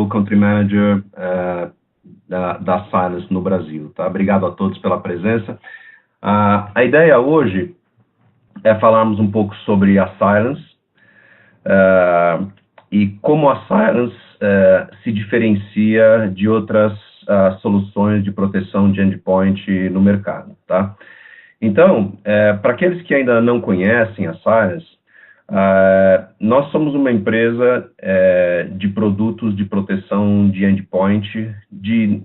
sou Country Manager da Cylance no Brasil. Tá? Obrigado a todos pela presença. A ideia hoje é falarmos um pouco sobre a Cylance e como a Cylance se diferencia de outras soluções de proteção de endpoint no mercado. Tá? Então, para aqueles que ainda não conhecem a Cylance, nós somos uma empresa de produtos de proteção de endpoint de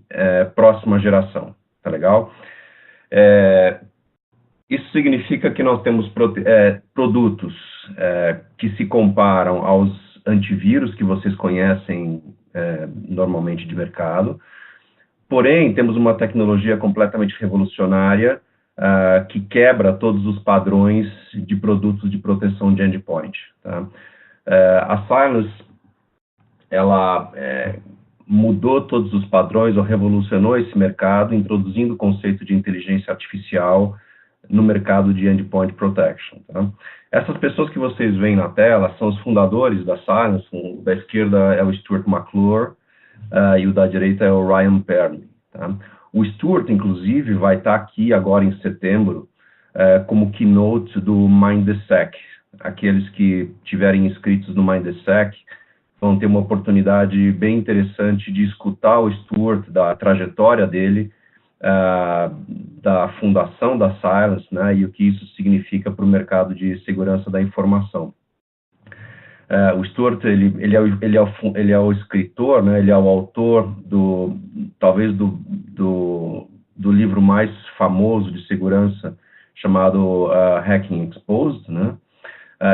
próxima geração, tá legal? Isso significa que nós temos produtos que se comparam aos antivírus que vocês conhecem normalmente de mercado, porém temos uma tecnologia completamente revolucionária que quebra todos os padrões de produtos de proteção de endpoint. Tá? A Cylance, ela mudou todos os padrões, ou revolucionou esse mercado, introduzindo o conceito de inteligência artificial no mercado de endpoint protection. Tá? Essas pessoas que vocês veem na tela são os fundadores da Cylance. O da esquerda é o Stuart McClure e o da direita é o Ryan Perley. Tá? O Stuart, inclusive, vai estar aqui agora em setembro como keynote do Mind the Sec. Aqueles que tiverem inscritos no Mind the Sec vão ter uma oportunidade bem interessante de escutar o Stuart, da trajetória dele, da fundação da Cylance, né, e o que isso significa para o mercado de segurança da informação. O Stuart, ele é o escritor, né, ele é o autor talvez do livro mais famoso de segurança, chamado Hacking Exposed, né?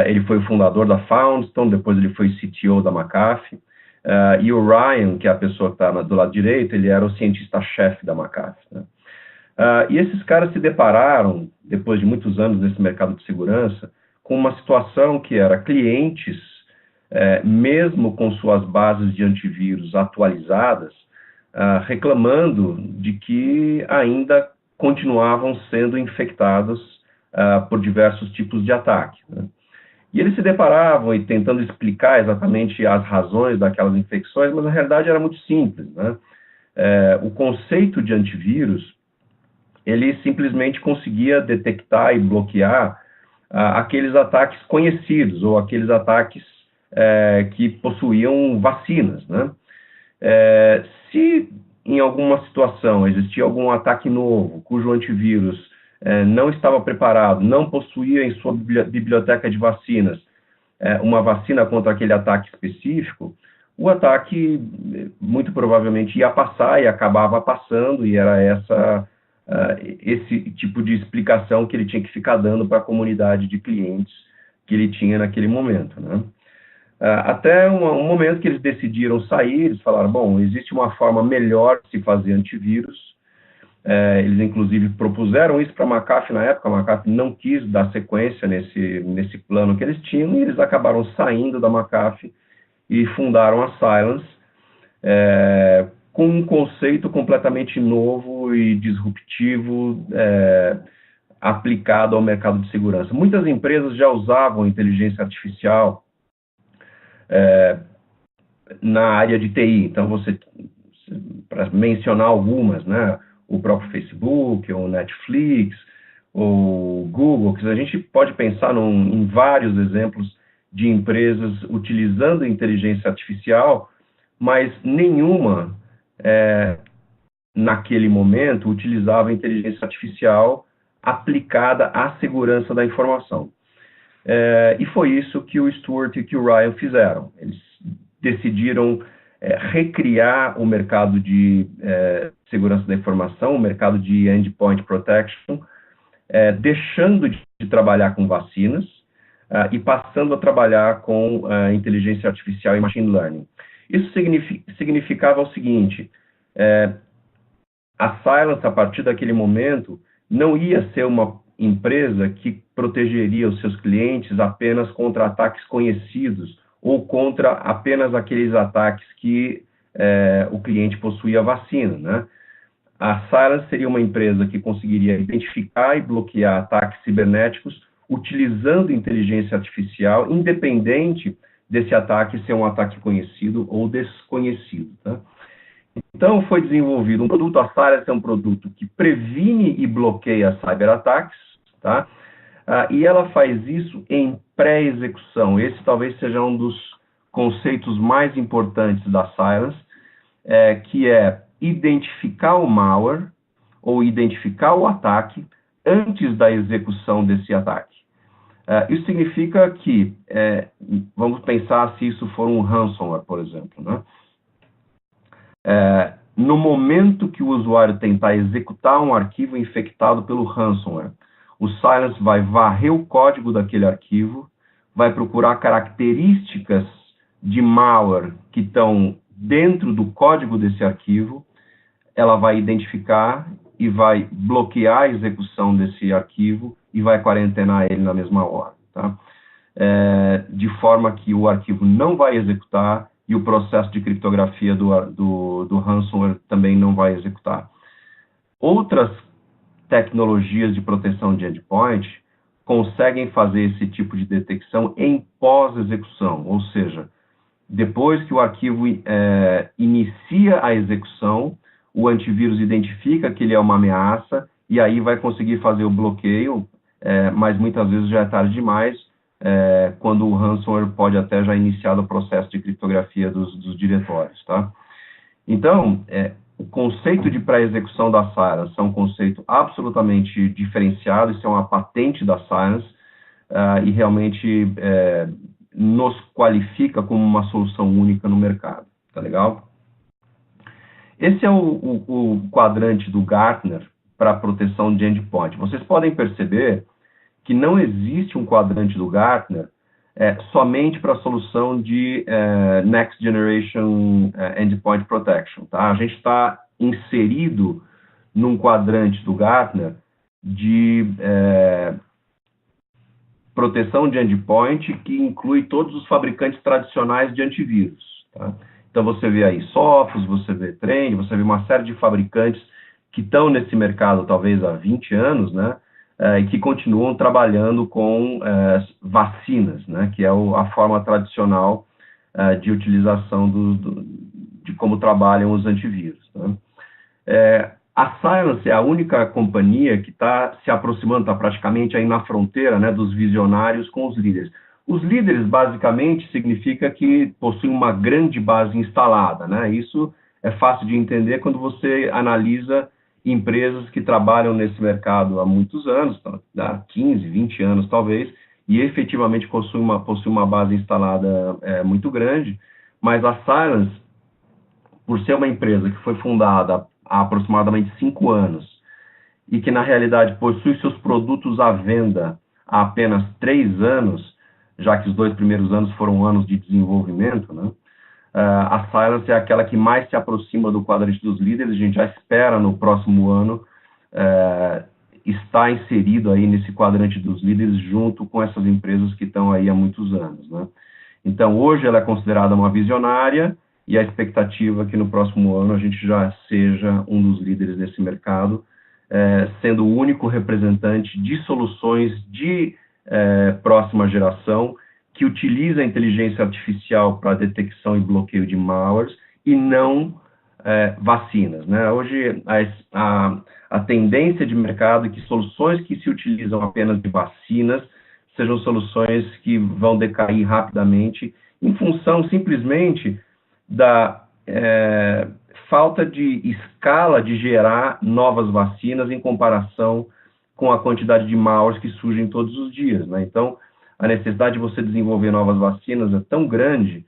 Ele foi o fundador da Foundstone, depois ele foi CTO da McAfee, e o Ryan, que é a pessoa que está do lado direito, ele era o cientista-chefe da McAfee, né? E esses caras se depararam, depois de muitos anos nesse mercado de segurança, com uma situação que era clientes, mesmo com suas bases de antivírus atualizadas, reclamando de que ainda continuavam sendo infectados por diversos tipos de ataque, né? E eles se deparavam e tentando explicar exatamente as razões daquelas infecções, mas na realidade era muito simples, né? O conceito de antivírus, ele simplesmente conseguia detectar e bloquear aqueles ataques conhecidos ou aqueles ataques que possuíam vacinas, né? Se em alguma situação existia algum ataque novo, cujo antivírus não estava preparado, não possuía em sua biblioteca de vacinas uma vacina contra aquele ataque específico, o ataque muito provavelmente ia passar e acabava passando, e era esse tipo de explicação que ele tinha que ficar dando para a comunidade de clientes que ele tinha naquele momento, né? Até um momento que eles decidiram sair, eles falaram, bom, existe uma forma melhor de se fazer antivírus. Eles, inclusive, propuseram isso para a McAfee na época. A McAfee não quis dar sequência nesse plano que eles tinham, e eles acabaram saindo da McAfee e fundaram a Cylance, com um conceito completamente novo e disruptivo aplicado ao mercado de segurança. Muitas empresas já usavam inteligência artificial na área de TI. Então, para mencionar algumas, né, o próprio Facebook, ou Netflix, ou Google, que a gente pode pensar em vários exemplos de empresas utilizando inteligência artificial, mas nenhuma, naquele momento, utilizava inteligência artificial aplicada à segurança da informação. E foi isso que o Stuart e que o Ryan fizeram. Eles decidiram recriar o mercado de segurança da informação, o mercado de endpoint protection, deixando de trabalhar com vacinas e passando a trabalhar com inteligência artificial e machine learning. Isso significava o seguinte: a Cylance, a partir daquele momento, não ia ser uma empresa que protegeria os seus clientes apenas contra ataques conhecidos ou contra apenas aqueles ataques que o cliente possuía vacina, né? A Cylance seria uma empresa que conseguiria identificar e bloquear ataques cibernéticos utilizando inteligência artificial, independente desse ataque ser um ataque conhecido ou desconhecido. Tá? Então, foi desenvolvido um produto, a Cylance é um produto que previne e bloqueia cyberataques, tá? E ela faz isso em pré-execução. Esse talvez seja um dos conceitos mais importantes da Cylance, que é identificar o malware ou identificar o ataque antes da execução desse ataque. Isso significa que, vamos pensar se isso for um ransomware, por exemplo, né? No momento que o usuário tentar executar um arquivo infectado pelo ransomware, o Cylance vai varrer o código daquele arquivo, vai procurar características de malware que estão dentro do código desse arquivo, ela vai identificar e vai bloquear a execução desse arquivo e vai quarentenar ele na mesma hora, tá? De forma que o arquivo não vai executar e o processo de criptografia do ransomware também não vai executar. Outras tecnologias de proteção de endpoint conseguem fazer esse tipo de detecção em pós-execução, ou seja, depois que o arquivo inicia a execução, o antivírus identifica que ele é uma ameaça e aí vai conseguir fazer o bloqueio, mas muitas vezes já é tarde demais, quando o ransomware pode até já iniciar o processo de criptografia dos diretórios, tá? Então, o conceito de pré-execução da Cylance é um conceito absolutamente diferenciado, isso é uma patente da Cylance, e realmente nos qualifica como uma solução única no mercado, tá legal? Esse é o quadrante do Gartner para proteção de endpoint. Vocês podem perceber que não existe um quadrante do Gartner somente para a solução de Next Generation Endpoint Protection. Tá? A gente está inserido num quadrante do Gartner de proteção de endpoint que inclui todos os fabricantes tradicionais de antivírus. Tá? Então, você vê aí Sophos, você vê Trend, você vê uma série de fabricantes que estão nesse mercado talvez há 20 anos, né? E que continuam trabalhando com vacinas, né? Que é a forma tradicional de utilização de como trabalham os antivírus. Né? A Cylance é a única companhia que está se aproximando, está praticamente aí na fronteira, né, dos visionários com os líderes. Os líderes, basicamente, significa que possuem uma grande base instalada, né? Isso é fácil de entender quando você analisa empresas que trabalham nesse mercado há muitos anos, há 15, 20 anos talvez, e efetivamente possuem uma base instalada muito grande, mas a Cylance, por ser uma empresa que foi fundada há aproximadamente 5 anos e que, na realidade, possui seus produtos à venda há apenas 3 anos, já que os 2 primeiros anos foram anos de desenvolvimento, né? A Cylance é aquela que mais se aproxima do quadrante dos líderes. A gente já espera no próximo ano estar inserido aí nesse quadrante dos líderes junto com essas empresas que estão aí há muitos anos, né? Então, hoje ela é considerada uma visionária e a expectativa é que no próximo ano a gente já seja um dos líderes nesse mercado, sendo o único representante de soluções de próxima geração que utiliza a inteligência artificial para detecção e bloqueio de malwares e não vacinas, né? Hoje, a tendência de mercado é que soluções que se utilizam apenas de vacinas sejam soluções que vão decair rapidamente em função simplesmente da falta de escala de gerar novas vacinas em comparação com a quantidade de malwares que surgem todos os dias, né? Então, a necessidade de você desenvolver novas vacinas é tão grande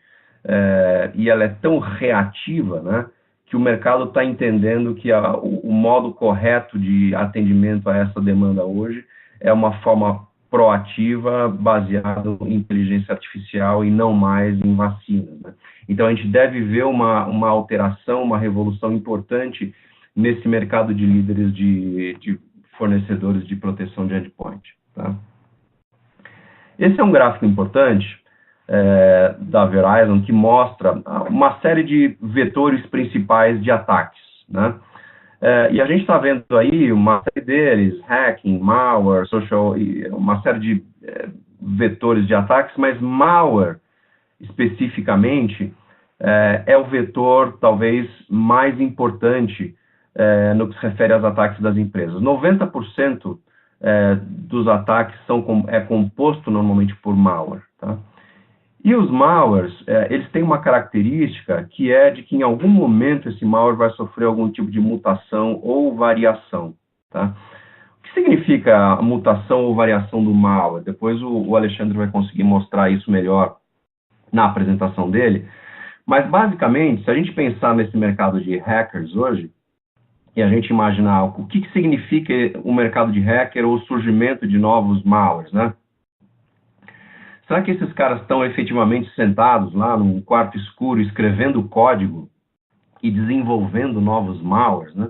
e ela é tão reativa, né, que o mercado está entendendo que o modo correto de atendimento a essa demanda hoje é uma forma proativa, baseada em inteligência artificial e não mais em vacinas, né? Então, a gente deve ver uma alteração, uma revolução importante nesse mercado de líderes de fornecedores de proteção de endpoint, tá? Esse é um gráfico importante da Verizon que mostra uma série de vetores principais de ataques, né? E a gente está vendo aí uma série deles, hacking, malware, social, uma série de vetores de ataques, mas malware especificamente, é o vetor talvez mais importante no que se refere aos ataques das empresas. 90% dos ataques é composto normalmente por malware, tá? E os malwares, eles têm uma característica que é de que em algum momento esse malware vai sofrer algum tipo de mutação ou variação, tá? O que significa a mutação ou variação do malware? Depois o Alexandre vai conseguir mostrar isso melhor na apresentação dele. Mas, basicamente, se a gente pensar nesse mercado de hackers hoje, e a gente imaginar o que significa o mercado de hacker ou o surgimento de novos malwares, né? Será que esses caras estão efetivamente sentados lá num quarto escuro, escrevendo código e desenvolvendo novos malwares, né?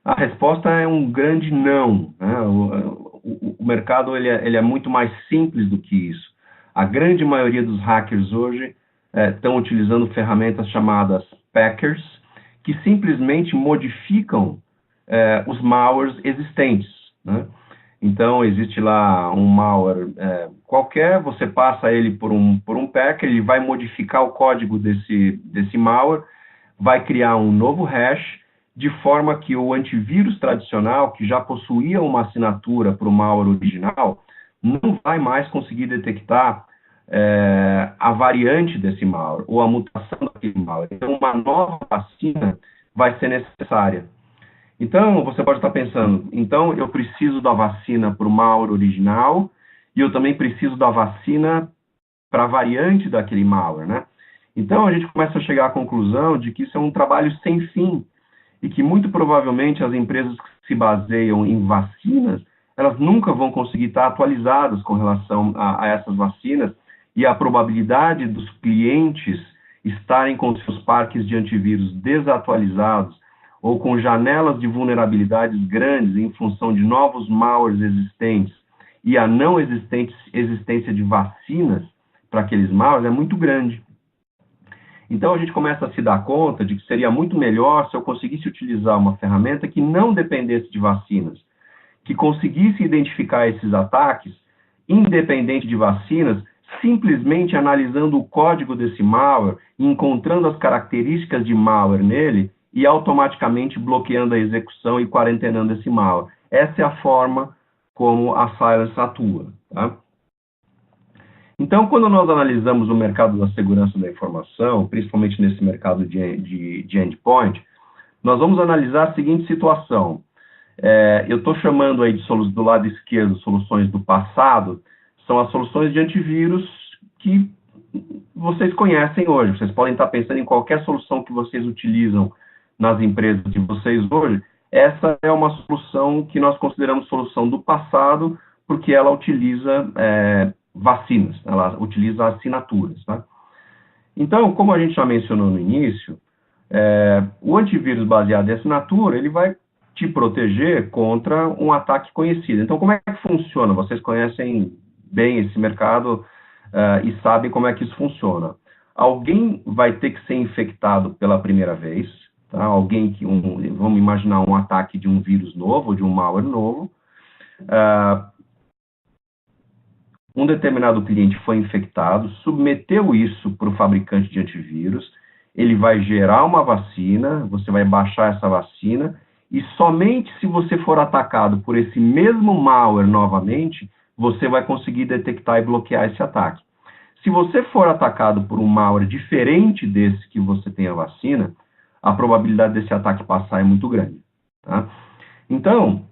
A resposta é um grande não, né? O mercado ele é muito mais simples do que isso. A grande maioria dos hackers hoje estão utilizando ferramentas chamadas packers, que simplesmente modificam os malwares existentes, né? Então, existe lá um malware qualquer, você passa ele por um packer, ele vai modificar o código desse malware, vai criar um novo hash, de forma que o antivírus tradicional, que já possuía uma assinatura para o malware original, não vai mais conseguir detectar a variante desse malware, ou a mutação daquele malware. Então, uma nova vacina vai ser necessária. Então, você pode estar pensando, então eu preciso da vacina para o malware original e eu também preciso da vacina para a variante daquele malware, né? Então, a gente começa a chegar à conclusão de que isso é um trabalho sem fim e que, muito provavelmente, as empresas que se baseiam em vacinas, elas nunca vão conseguir estar atualizadas com relação a essas vacinas e a probabilidade dos clientes estarem com seus parques de antivírus desatualizados ou com janelas de vulnerabilidades grandes em função de novos malwares existentes e a não existência de vacinas para aqueles malwares é muito grande. Então, a gente começa a se dar conta de que seria muito melhor se eu conseguisse utilizar uma ferramenta que não dependesse de vacinas, que conseguisse identificar esses ataques, independente de vacinas, simplesmente analisando o código desse malware, encontrando as características de malware nele, e automaticamente bloqueando a execução e quarentenando esse malware. Essa é a forma como a Cylance atua, tá? Então, quando nós analisamos o mercado da segurança da informação, principalmente nesse mercado de endpoint, nós vamos analisar a seguinte situação. Eu estou chamando aí do lado esquerdo soluções do passado, são as soluções de antivírus que vocês conhecem hoje. Vocês podem estar pensando em qualquer solução que vocês utilizam nas empresas de vocês hoje. Essa é uma solução que nós consideramos solução do passado, porque ela utiliza vacinas, ela utiliza assinaturas, tá? Então, como a gente já mencionou no início, o antivírus baseado em assinatura, ele vai te proteger contra um ataque conhecido. Então, como é que funciona? Vocês conhecem bem esse mercado e sabem como é que isso funciona. Alguém vai ter que ser infectado pela primeira vez, tá? Vamos imaginar um ataque de um vírus novo, de um malware novo. Um determinado cliente foi infectado, submeteu isso para o fabricante de antivírus, ele vai gerar uma vacina, você vai baixar essa vacina, e somente se você for atacado por esse mesmo malware novamente, você vai conseguir detectar e bloquear esse ataque. Se você for atacado por um malware diferente desse que você tem a vacina, a probabilidade desse ataque passar é muito grande, tá? Então,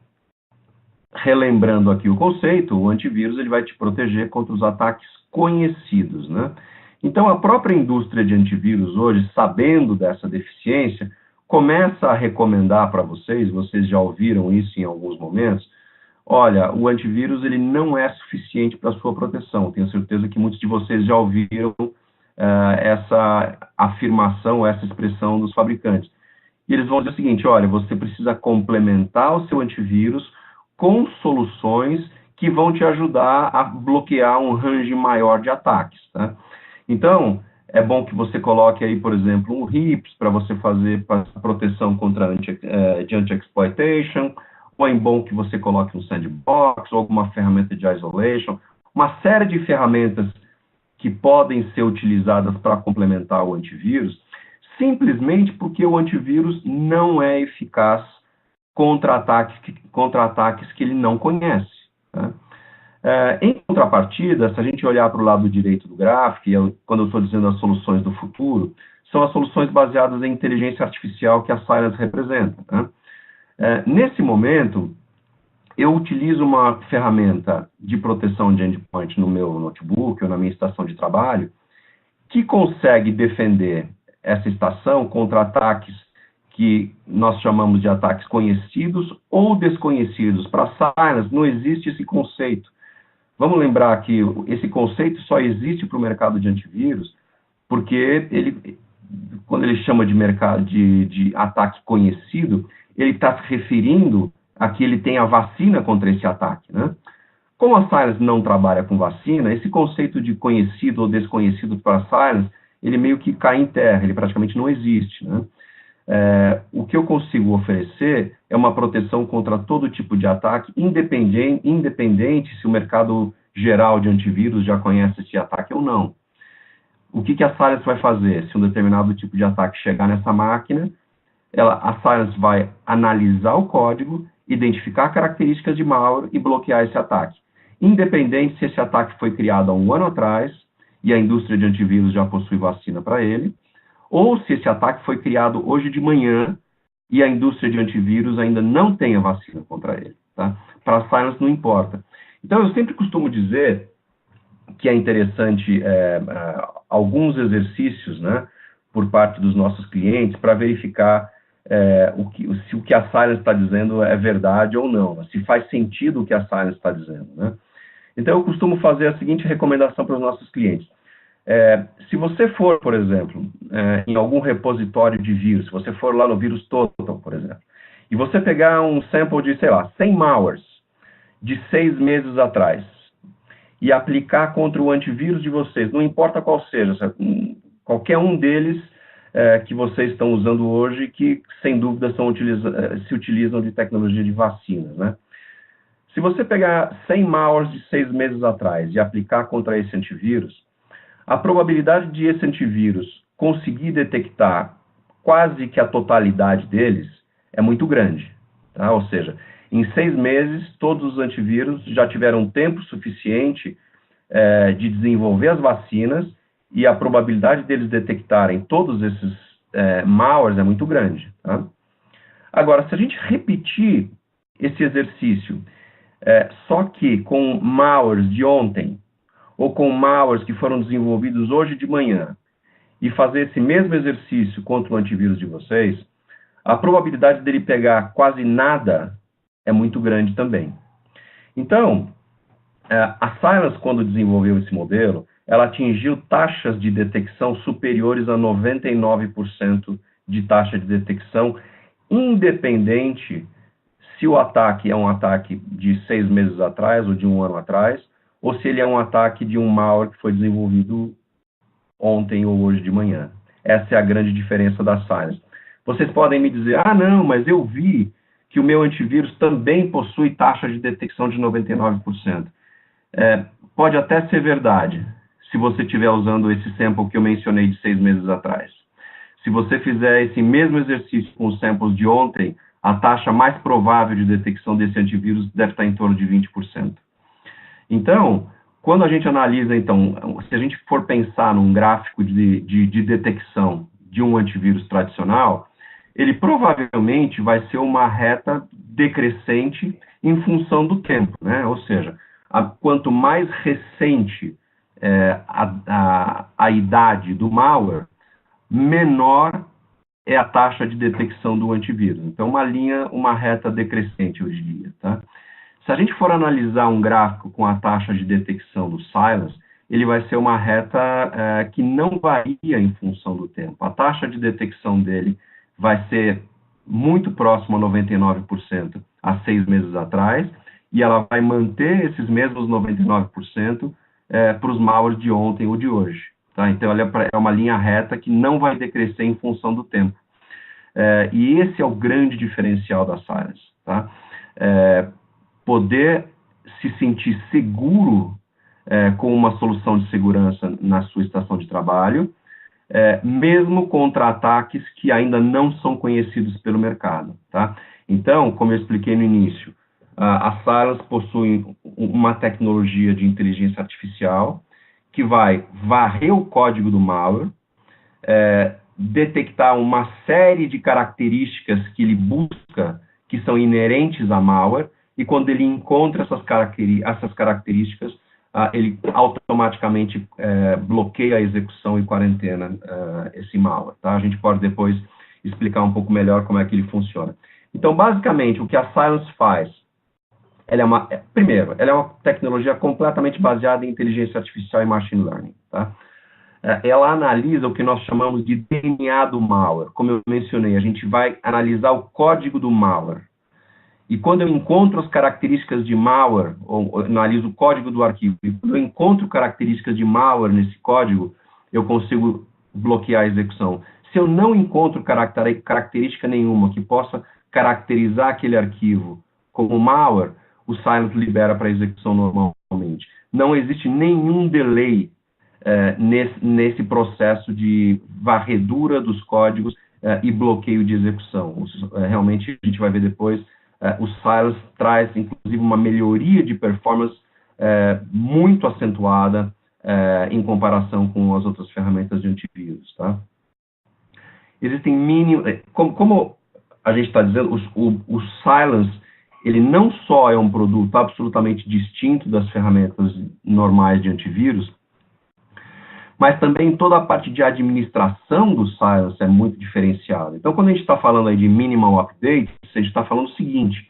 relembrando aqui o conceito, o antivírus ele vai te proteger contra os ataques conhecidos, né? Então, a própria indústria de antivírus hoje, sabendo dessa deficiência, começa a recomendar para vocês já ouviram isso em alguns momentos, olha, o antivírus ele não é suficiente para a sua proteção. Tenho certeza que muitos de vocês já ouviram essa afirmação, essa expressão dos fabricantes. E eles vão dizer o seguinte, olha, você precisa complementar o seu antivírus com soluções que vão te ajudar a bloquear um range maior de ataques, tá? Então, é bom que você coloque aí, por exemplo, um RIPS para você fazer proteção contra anti-exploitation, ou é bom que você coloque um sandbox, ou alguma ferramenta de isolation, uma série de ferramentas que podem ser utilizadas para complementar o antivírus, simplesmente porque o antivírus não é eficaz contra ataques que ele não conhece. Tá? Em contrapartida, se a gente olhar para o lado direito do gráfico, e quando eu estou dizendo as soluções do futuro, são as soluções baseadas em inteligência artificial que a Cylance representa. Né? Nesse momento, eu utilizo uma ferramenta de proteção de endpoint no meu notebook ou na minha estação de trabalho, que consegue defender essa estação contra ataques que nós chamamos de ataques conhecidos ou desconhecidos. Para Cylance, não existe esse conceito. Vamos lembrar que esse conceito só existe para o mercado de antivírus, porque quando ele chama de mercado de ataque conhecido, ele está se referindo a que ele tem a vacina contra esse ataque, né? Como a Cylance não trabalha com vacina, esse conceito de conhecido ou desconhecido para a Cylance, ele meio que cai em terra, ele praticamente não existe, né? O que eu consigo oferecer é uma proteção contra todo tipo de ataque, independente se o mercado geral de antivírus já conhece esse ataque ou não. O que a Cylance vai fazer? Se um determinado tipo de ataque chegar nessa máquina, a Cylance vai analisar o código, identificar características de malware e bloquear esse ataque. Independente se esse ataque foi criado há um ano atrás e a indústria de antivírus já possui vacina para ele, ou se esse ataque foi criado hoje de manhã e a indústria de antivírus ainda não tem a vacina contra ele. Tá? Para a Cylance não importa. Então, eu sempre costumo dizer que é interessante alguns exercícios, né, por parte dos nossos clientes para verificar se o que a Cylance está dizendo é verdade ou não, se faz sentido o que a Cylance está dizendo. Né? Então, eu costumo fazer a seguinte recomendação para os nossos clientes. Se você for, por exemplo, em algum repositório de vírus, se você for lá no Vírus Total, por exemplo, e você pegar um sample de, sei lá, 100 malwares de 6 meses atrás e aplicar contra o antivírus de vocês, não importa qual seja, qualquer um deles que vocês estão usando hoje, que sem dúvida se utilizam de tecnologia de vacinas, né? Se você pegar 100 malwares de 6 meses atrás e aplicar contra esse antivírus, a probabilidade de esse antivírus conseguir detectar quase que a totalidade deles é muito grande. Tá? Ou seja, em 6 meses, todos os antivírus já tiveram tempo suficiente de desenvolver as vacinas e a probabilidade deles detectarem todos esses malwares é muito grande. Tá? Agora, se a gente repetir esse exercício, só que com malwares de ontem, ou com malwares que foram desenvolvidos hoje de manhã, e fazer esse mesmo exercício contra o antivírus de vocês, a probabilidade dele pegar quase nada é muito grande também. Então, a Cylance, quando desenvolveu esse modelo, ela atingiu taxas de detecção superiores a 99% de taxa de detecção, independente se o ataque é um ataque de 6 meses atrás ou de um ano atrás, ou se ele é um ataque de um malware que foi desenvolvido ontem ou hoje de manhã. Essa é a grande diferença da Cylance. Vocês podem me dizer, não, mas eu vi que o meu antivírus também possui taxa de detecção de 99%. Pode até ser verdade, se você estiver usando esse sample que eu mencionei de 6 meses atrás. Se você fizer esse mesmo exercício com os samples de ontem, a taxa mais provável de detecção desse antivírus deve estar em torno de 20%. Então, quando a gente analisa, se a gente for pensar num gráfico de detecção de um antivírus tradicional, ele provavelmente vai ser uma reta decrescente em função do tempo, né? Ou seja, quanto mais recente a idade do malware, menor é a taxa de detecção do antivírus. Então, uma reta decrescente, eu diria, tá? Se a gente for analisar um gráfico com a taxa de detecção do Cylance, ele vai ser uma reta que não varia em função do tempo. A taxa de detecção dele vai ser muito próxima a 99% há 6 meses atrás, e ela vai manter esses mesmos 99% para os malwares de ontem ou de hoje. Tá? Então, ela é uma linha reta que não vai decrescer em função do tempo. E esse é o grande diferencial da Cylance. Tá? Poder se sentir seguro com uma solução de segurança na sua estação de trabalho, mesmo contra ataques que ainda não são conhecidos pelo mercado, tá? Então, como eu expliquei no início, a Cylance possui uma tecnologia de inteligência artificial que vai varrer o código do malware, detectar uma série de características que ele busca, que são inerentes a malware, e quando ele encontra essas características, ele automaticamente bloqueia a execução e quarentena esse malware. Tá? A gente pode depois explicar um pouco melhor como é que ele funciona. Então, basicamente, o que a Cylance faz, primeiro, ela é uma tecnologia completamente baseada em inteligência artificial e machine learning. Tá? Ela analisa o que nós chamamos de DNA do malware. Como eu mencionei, a gente vai analisar o código do malware. E quando eu encontro as características de malware, ou analiso o código do arquivo, e quando eu encontro características de malware nesse código, eu consigo bloquear a execução. Se eu não encontro característica nenhuma que possa caracterizar aquele arquivo como malware, o Cylance libera para execução normalmente. Não existe nenhum delay nesse processo de varredura dos códigos e bloqueio de execução. Realmente, a gente vai ver depois, o Cylance traz, inclusive, uma melhoria de performance muito acentuada em comparação com as outras ferramentas de antivírus. Tá? Existem como a gente está dizendo, o Cylance, ele não só é um produto absolutamente distinto das ferramentas normais de antivírus, mas também toda a parte de administração do Cylance é muito diferenciada. Então, quando a gente está falando aí de minimal updates, a gente está falando o seguinte: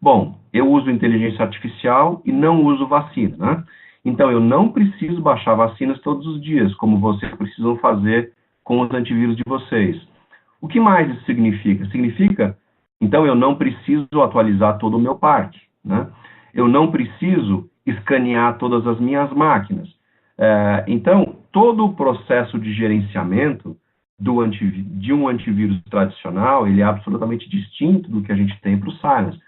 bom, eu uso inteligência artificial e não uso vacina, né? Então, eu não preciso baixar vacinas todos os dias, como vocês precisam fazer com os antivírus de vocês. O que mais isso significa? Significa, então, eu não preciso atualizar todo o meu parque, né? Eu não preciso escanear todas as minhas máquinas. Então, todo o processo de gerenciamento de um antivírus tradicional, ele é absolutamente distinto do que a gente tem para o Cylance.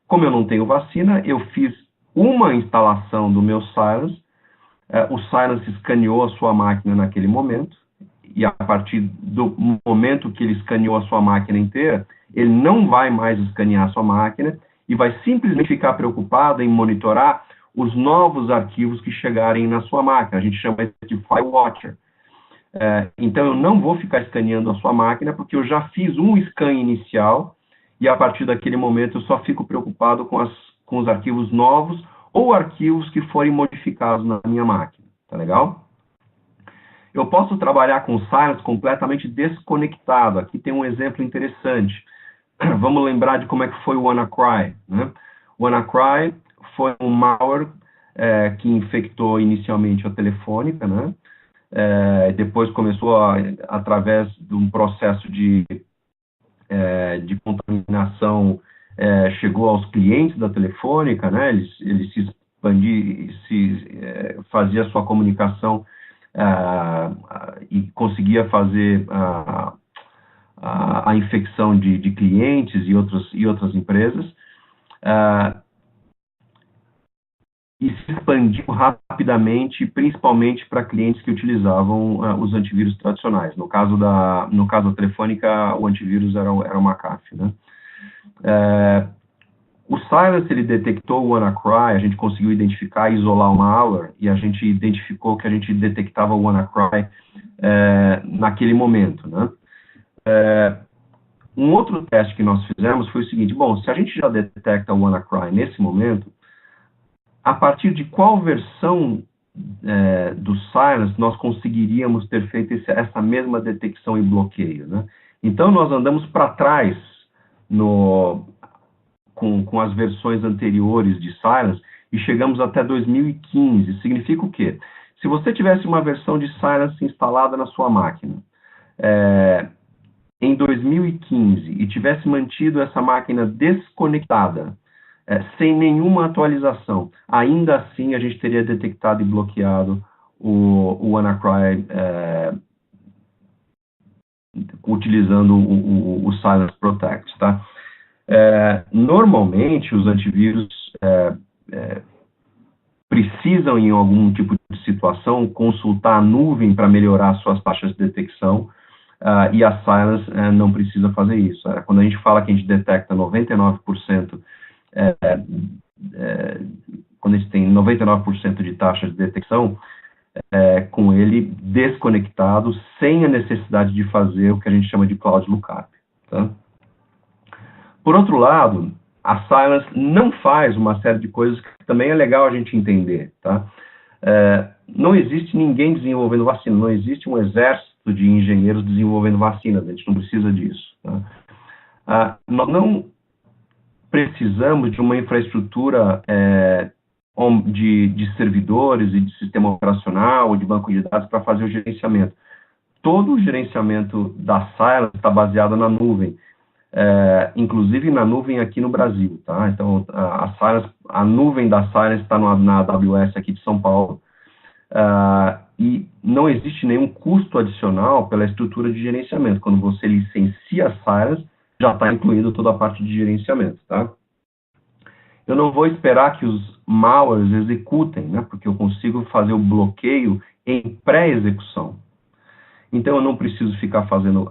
Como eu não tenho vacina, eu fiz uma instalação do meu Cylance, o Cylance escaneou a sua máquina naquele momento, e a partir do momento que ele escaneou a sua máquina inteira, ele não vai mais escanear a sua máquina e vai simplesmente ficar preocupado em monitorar os novos arquivos que chegarem na sua máquina. A gente chama isso de File Watcher. Então, eu não vou ficar escaneando a sua máquina, porque eu já fiz um scan inicial, e a partir daquele momento eu só fico preocupado com os arquivos novos ou arquivos que forem modificados na minha máquina. Tá legal? Eu posso trabalhar com Cylance completamente desconectado. Aqui tem um exemplo interessante. Vamos lembrar de como é que foi o WannaCry, né? O WannaCry foi um malware que infectou inicialmente a Telefônica, né? Depois começou, através de um processo de contaminação, chegou aos clientes da Telefônica, né? Ele se expandia, fazia sua comunicação e conseguia fazer a infecção de clientes e outras empresas. E se expandiu rapidamente, principalmente para clientes que utilizavam os antivírus tradicionais. No caso da Telefônica, o antivírus era o McAfee, né? O Cylance, ele detectou o WannaCry, a gente conseguiu identificar e isolar o malware, e a gente identificou que a gente detectava o WannaCry naquele momento, né? Um outro teste que nós fizemos foi o seguinte: bom, se a gente já detecta o WannaCry nesse momento, a partir de qual versão do Cylance nós conseguiríamos ter feito essa mesma detecção e bloqueio, né? Então, nós andamos para trás com as versões anteriores de Cylance e chegamos até 2015. Significa o quê? Se você tivesse uma versão de Cylance instalada na sua máquina em 2015 e tivesse mantido essa máquina desconectada, sem nenhuma atualização, ainda assim a gente teria detectado e bloqueado o WannaCry utilizando o Cylance Protect, tá? Normalmente os antivírus precisam, em algum tipo de situação, consultar a nuvem para melhorar suas taxas de detecção, e a Cylance não precisa fazer isso. Quando a gente fala que a gente detecta 99%, quando a gente tem 99% de taxa de detecção, com ele desconectado, sem a necessidade de fazer o que a gente chama de Cloud Lookup. Tá? Por outro lado, a Cylance não faz uma série de coisas que também é legal a gente entender. Tá? Não existe ninguém desenvolvendo vacina, não existe um exército de engenheiros desenvolvendo vacinas, a gente não precisa disso. Tá? Nós não precisamos de uma infraestrutura de servidores e de sistema operacional ou de banco de dados para fazer o gerenciamento. Todo o gerenciamento da Cylance está baseado na nuvem, inclusive na nuvem aqui no Brasil, tá? Então, a nuvem da Cylance está na AWS aqui de São Paulo, e não existe nenhum custo adicional pela estrutura de gerenciamento. Quando você licencia a Cylance, já está incluído toda a parte de gerenciamento, tá? Eu não vou esperar que os malwares executem, né? Porque eu consigo fazer o bloqueio em pré-execução. Então, eu não preciso ficar fazendo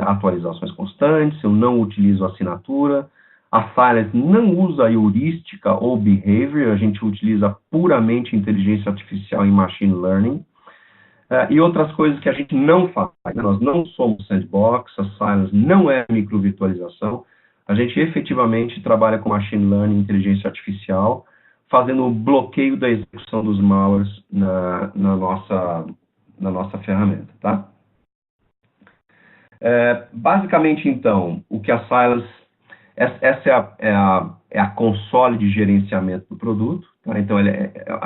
atualizações constantes, eu não utilizo assinatura, a Cylance não usa heurística ou behavior, a gente utiliza puramente inteligência artificial e machine learning, e outras coisas que a gente não faz. Né? Nós não somos sandbox, a Cylance não é microvirtualização, a gente efetivamente trabalha com machine learning e inteligência artificial, fazendo o bloqueio da execução dos malwares na nossa ferramenta, tá? Basicamente, então, o que a Cylance... Essa é a console de gerenciamento do produto. Tá? Então,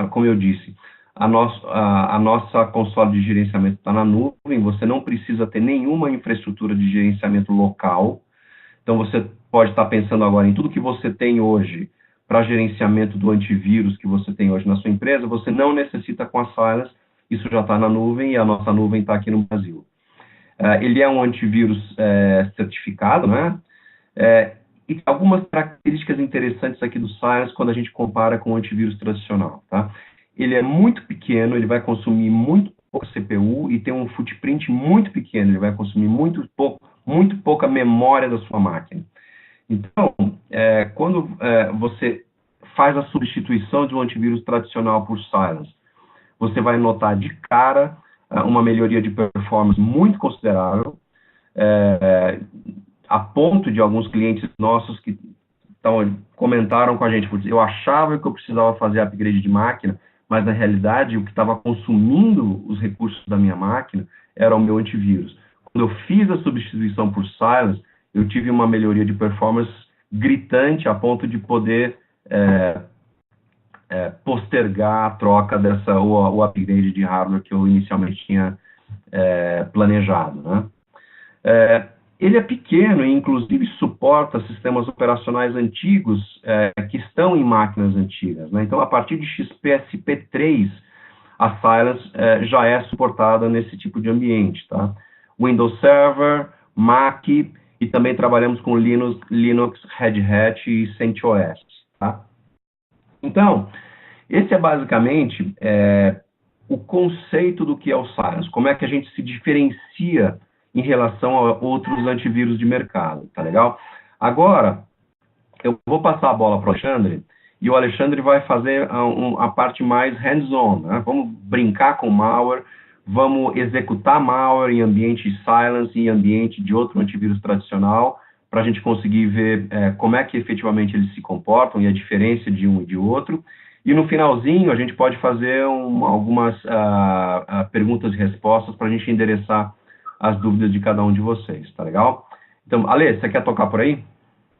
como eu disse, a nossa console de gerenciamento está na nuvem, você não precisa ter nenhuma infraestrutura de gerenciamento local. Então, você pode estar pensando agora em tudo que você tem hoje para gerenciamento do antivírus que você tem hoje na sua empresa, você não necessita com a Cylance, isso já está na nuvem e a nossa nuvem está aqui no Brasil. Ele é um antivírus certificado, né? E algumas características interessantes aqui do Cylance quando a gente compara com o antivírus tradicional, tá? Ele é muito pequeno, ele vai consumir muito pouco CPU e tem um footprint muito pequeno, ele vai consumir muito pouca memória da sua máquina. Então, quando você faz a substituição de um antivírus tradicional por Cylance, você vai notar de cara uma melhoria de performance muito considerável, a ponto de alguns clientes nossos que comentaram com a gente, eu achava que eu precisava fazer upgrade de máquina, mas na realidade o que estava consumindo os recursos da minha máquina era o meu antivírus. Quando eu fiz a substituição por Cylance, eu tive uma melhoria de performance gritante a ponto de poder postergar a troca o upgrade de hardware que eu inicialmente tinha planejado, né? Ele é pequeno e, inclusive, suporta sistemas operacionais antigos que estão em máquinas antigas, né? Então, a partir de XPSP3, a Cylance já é suportada nesse tipo de ambiente, tá? Windows Server, Mac, e também trabalhamos com Linux, Red Hat e CentOS, tá? Então, esse é basicamente o conceito do que é o Cylance, como é que a gente se diferencia em relação a outros antivírus de mercado, tá legal? Agora, eu vou passar a bola para o Alexandre, e o Alexandre vai fazer a parte mais hands-on, né? Vamos brincar com malware, vamos executar malware em ambiente Cylance e em ambiente de outro antivírus tradicional, para a gente conseguir ver como é que efetivamente eles se comportam e a diferença de um e de outro. E no finalzinho, a gente pode fazer algumas perguntas e respostas para a gente endereçar as dúvidas de cada um de vocês, tá legal? Então, Ale, você quer tocar por aí?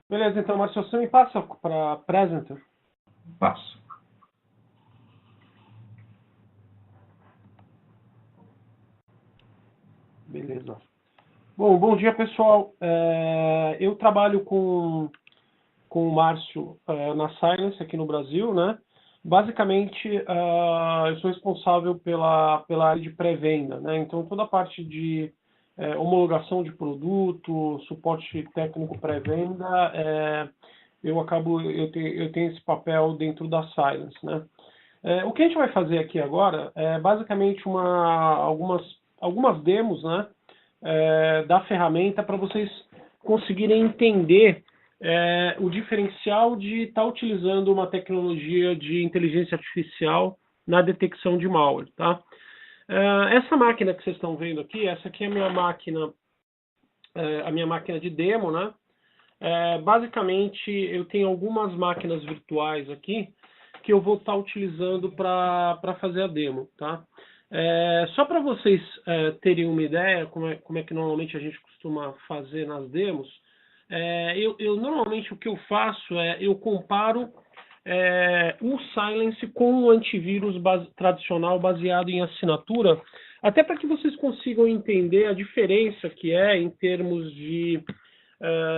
Beleza, então, Márcio, você me passa para Presenter? Passo. Beleza. Bom dia, pessoal. Eu trabalho com o Márcio na Cylance aqui no Brasil, né? Basicamente, eu sou responsável pela área de pré-venda, né? Então, toda a parte de homologação de produto, suporte técnico pré-venda, eu tenho esse papel dentro da Cylance, né? O que a gente vai fazer aqui agora é basicamente algumas demos, né, da ferramenta para vocês conseguirem entender o diferencial de estar utilizando uma tecnologia de inteligência artificial na detecção de malware, tá? Essa máquina que vocês estão vendo aqui, essa aqui é a minha máquina de demo, né? Basicamente, eu tenho algumas máquinas virtuais aqui que eu vou estar utilizando para fazer a demo, tá? Só para vocês terem uma ideia como é que normalmente a gente costuma fazer nas demos, eu normalmente o que eu faço eu comparo o Cylance com o antivírus tradicional baseado em assinatura, até para que vocês consigam entender a diferença que é em termos de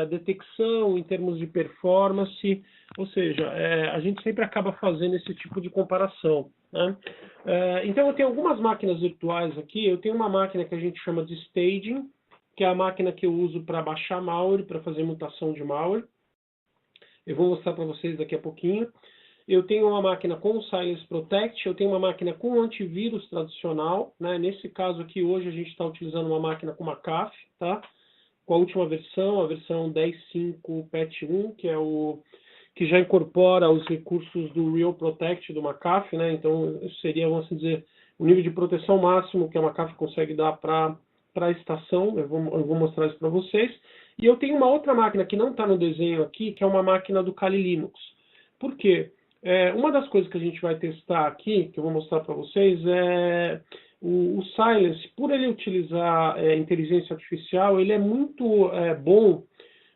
detecção, em termos de performance, ou seja, a gente sempre acaba fazendo esse tipo de comparação, né? Então eu tenho algumas máquinas virtuais aqui, eu tenho uma máquina que a gente chama de staging, que é a máquina que eu uso para baixar malware, para fazer mutação de malware. Eu vou mostrar para vocês daqui a pouquinho. Eu tenho uma máquina com o Silence Protect, eu tenho uma máquina com antivírus tradicional, né? Nesse caso aqui, hoje a gente está utilizando uma máquina com McAfee, tá? Com a última versão, a versão 10.5 Patch 1, que já incorpora os recursos do Real Protect do McAfee, né? Então, seria, vamos dizer, o nível de proteção máximo que a McAfee consegue dar para a estação. Eu vou mostrar isso para vocês. E eu tenho uma outra máquina que não está no desenho aqui, que é uma máquina do Kali Linux. Por quê? Uma das coisas que a gente vai testar aqui, que eu vou mostrar para vocês, é o Silence. Por ele utilizar inteligência artificial, ele é muito bom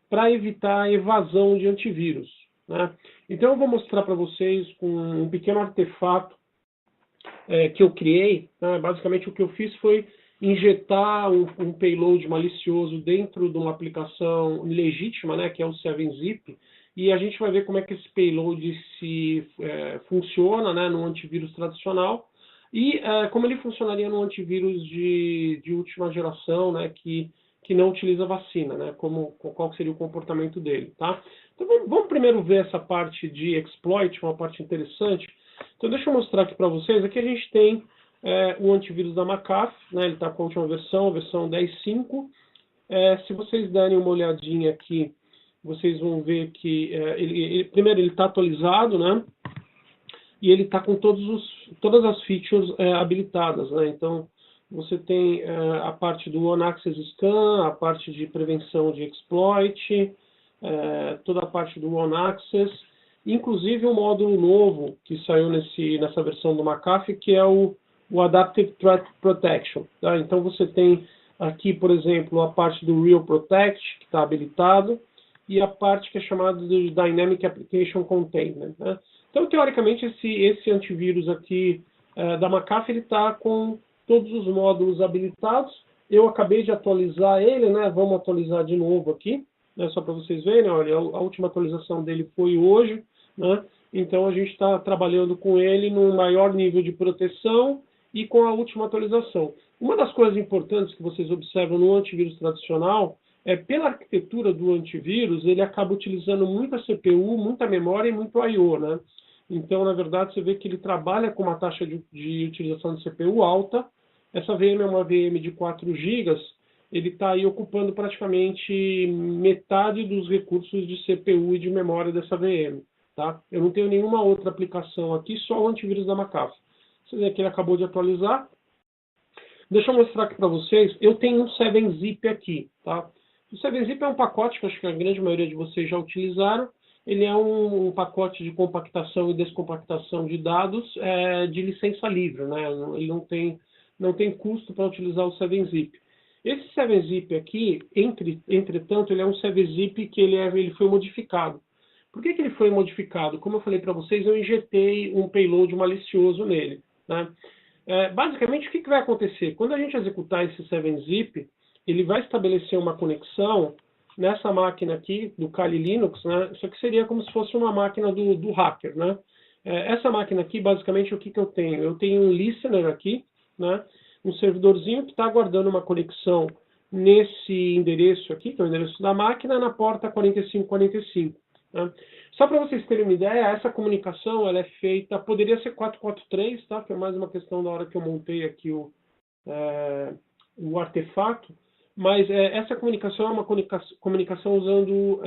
para evitar a evasão de antivírus, né? Então eu vou mostrar para vocês com um pequeno artefato que eu criei, né? Basicamente o que eu fiz foi injetar um payload malicioso dentro de uma aplicação legítima, né, que é o 7-Zip, e a gente vai ver como é que esse payload funciona, né, no antivírus tradicional e como ele funcionaria no antivírus de última geração, né, que não utiliza vacina, né, qual seria o comportamento dele, tá? Então vamos primeiro ver essa parte de exploit, uma parte interessante. Então deixa eu mostrar aqui para vocês. Aqui a gente tem o antivírus da McAfee, né, ele está com a última versão, a versão 10.5. Se vocês derem uma olhadinha aqui, vocês vão ver que primeiro ele está atualizado, né? E ele está com todas as features habilitadas, né? Então você tem a parte do One Access Scan, a parte de prevenção de exploit, toda a parte do One Access, inclusive um módulo novo que saiu nessa versão do McAfee, que é o Adaptive Threat Protection, tá? Então você tem aqui, por exemplo, a parte do Real Protect, que está habilitado, e a parte que é chamada de Dynamic Application Containment, né? Então, teoricamente, esse antivírus aqui da McAfee, ele está com todos os módulos habilitados. Eu acabei de atualizar ele, né? Vamos atualizar de novo aqui, né? Só para vocês verem, olha, a última atualização dele foi hoje, né? Então, a gente está trabalhando com ele num maior nível de proteção e com a última atualização. Uma das coisas importantes que vocês observam no antivírus tradicional pela arquitetura do antivírus, ele acaba utilizando muita CPU, muita memória e muito I/O, né? Então, na verdade, você vê que ele trabalha com uma taxa de utilização de CPU alta. Essa VM é uma VM de 4 GB, ele está aí ocupando praticamente metade dos recursos de CPU e de memória dessa VM, tá? Eu não tenho nenhuma outra aplicação aqui, só o antivírus da McAfee. Você vê que ele acabou de atualizar. Deixa eu mostrar aqui para vocês. Eu tenho um 7-Zip aqui, tá? O 7-Zip é um pacote que acho que a grande maioria de vocês já utilizaram. Ele é um pacote de compactação e descompactação de dados de licença livre, né? Ele não tem custo para utilizar o 7-Zip. Esse 7-Zip aqui, entretanto, ele é um 7-Zip que ele foi modificado. Por que ele foi modificado? Como eu falei para vocês, eu injetei um payload malicioso nele, né? Basicamente, o que vai acontecer? Quando a gente executar esse 7-Zip, ele vai estabelecer uma conexão nessa máquina aqui, do Kali Linux, né? Isso aqui seria como se fosse uma máquina do hacker, né? Essa máquina aqui, basicamente, o que eu tenho? Eu tenho um listener aqui, né? Um servidorzinho que está aguardando uma conexão nesse endereço aqui, que é o endereço da máquina, na porta 4545. Né? Só para vocês terem uma ideia, essa comunicação ela é feita, poderia ser 443, tá? Que é mais uma questão da hora que eu montei aqui o artefato, mas essa comunicação é uma comunicação usando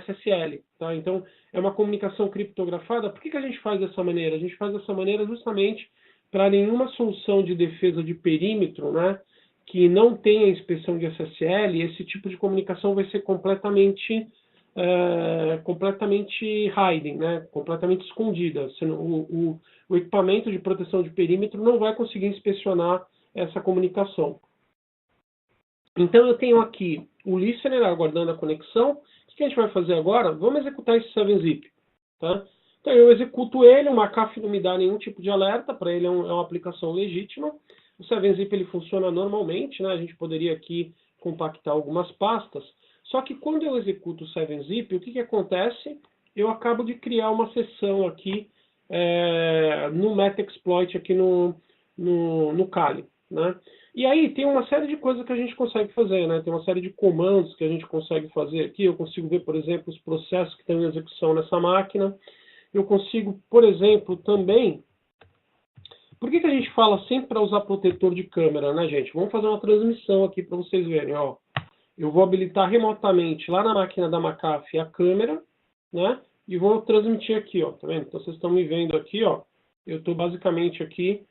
SSL, tá? Então, é uma comunicação criptografada. Por que a gente faz dessa maneira? A gente faz dessa maneira justamente para nenhuma solução de defesa de perímetro, né, que não tenha inspeção de SSL, esse tipo de comunicação vai ser completamente hiding, né, completamente escondida. O equipamento de proteção de perímetro não vai conseguir inspecionar essa comunicação. Então, eu tenho aqui o listener aguardando a conexão. O que a gente vai fazer agora? Vamos executar esse 7-zip. Tá? Então, eu executo ele, o McAfee não me dá nenhum tipo de alerta, para ele é uma aplicação legítima. O 7-zip ele funciona normalmente, né? A gente poderia aqui compactar algumas pastas. Só que quando eu executo o 7-zip, o que acontece? Eu acabo de criar uma sessão aqui no Metaexploit, aqui no Kali, né? E aí tem uma série de coisas que a gente consegue fazer, né? Tem uma série de comandos que a gente consegue fazer aqui. Eu consigo ver, por exemplo, os processos que estão em execução nessa máquina. Eu consigo, por exemplo, também... Por que a gente fala sempre para usar protetor de câmera, né, gente? Vamos fazer uma transmissão aqui para vocês verem, ó. Eu vou habilitar remotamente lá na máquina da McAfee a câmera, né? E vou transmitir aqui, ó. Tá vendo? Então vocês estão me vendo aqui, ó. Eu estou basicamente aqui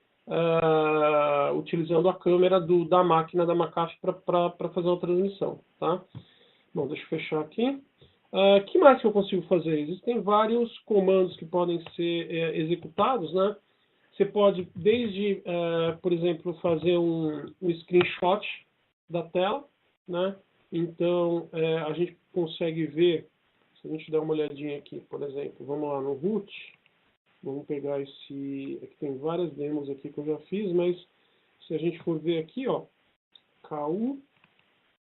utilizando a câmera da máquina da McAfee para fazer uma transmissão, tá? Bom, deixa eu fechar aqui. Que mais que eu consigo fazer? Existem vários comandos que podem ser executados, né? Você pode, desde, por exemplo, fazer um screenshot da tela, né? Então, a gente consegue ver, se a gente der uma olhadinha aqui, por exemplo, vamos lá no root, vamos pegar esse, aqui tem várias demos aqui que eu já fiz, mas se a gente for ver aqui, ó, KU,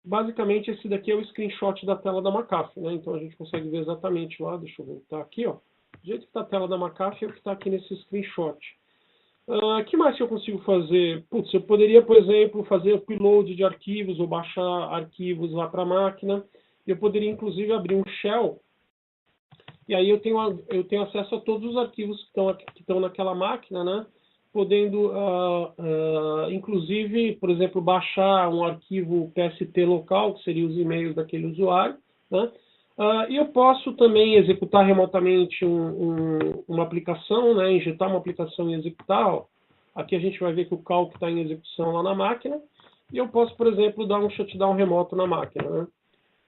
basicamente esse daqui é o screenshot da tela da McAfee, né? Então a gente consegue ver exatamente lá, deixa eu voltar aqui, ó, do jeito que está a tela da McAfee é o que está aqui nesse screenshot. Que mais que eu consigo fazer? Putz, eu poderia, por exemplo, fazer upload de arquivos ou baixar arquivos lá para a máquina. Eu poderia, inclusive, abrir um shell. E aí eu tenho acesso a todos os arquivos que estão naquela máquina, né? Podendo, inclusive, por exemplo, baixar um arquivo PST local, que seria os e-mails daquele usuário, né? E eu posso também executar remotamente uma aplicação, né? Injetar uma aplicação e executar. Ó. Aqui a gente vai ver que o calc está em execução lá na máquina. E eu posso, por exemplo, dar um shutdown remoto na máquina. Né?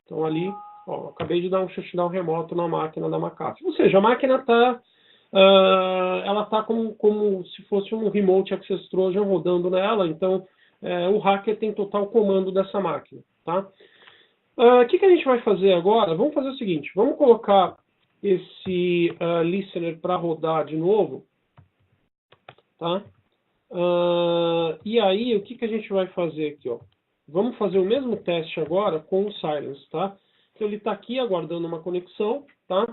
Então ali, ó, acabei de dar um shutdown remoto na máquina da McAfee. Ou seja, a máquina está ela está como se fosse um Remote Access Trojan rodando nela. Então, o hacker tem total comando dessa máquina. Tá? O que a gente vai fazer agora? Vamos fazer o seguinte, vamos colocar esse listener para rodar de novo, tá? E aí, o que a gente vai fazer aqui, ó? Vamos fazer o mesmo teste agora com o Silence, tá? Então ele está aqui aguardando uma conexão, tá?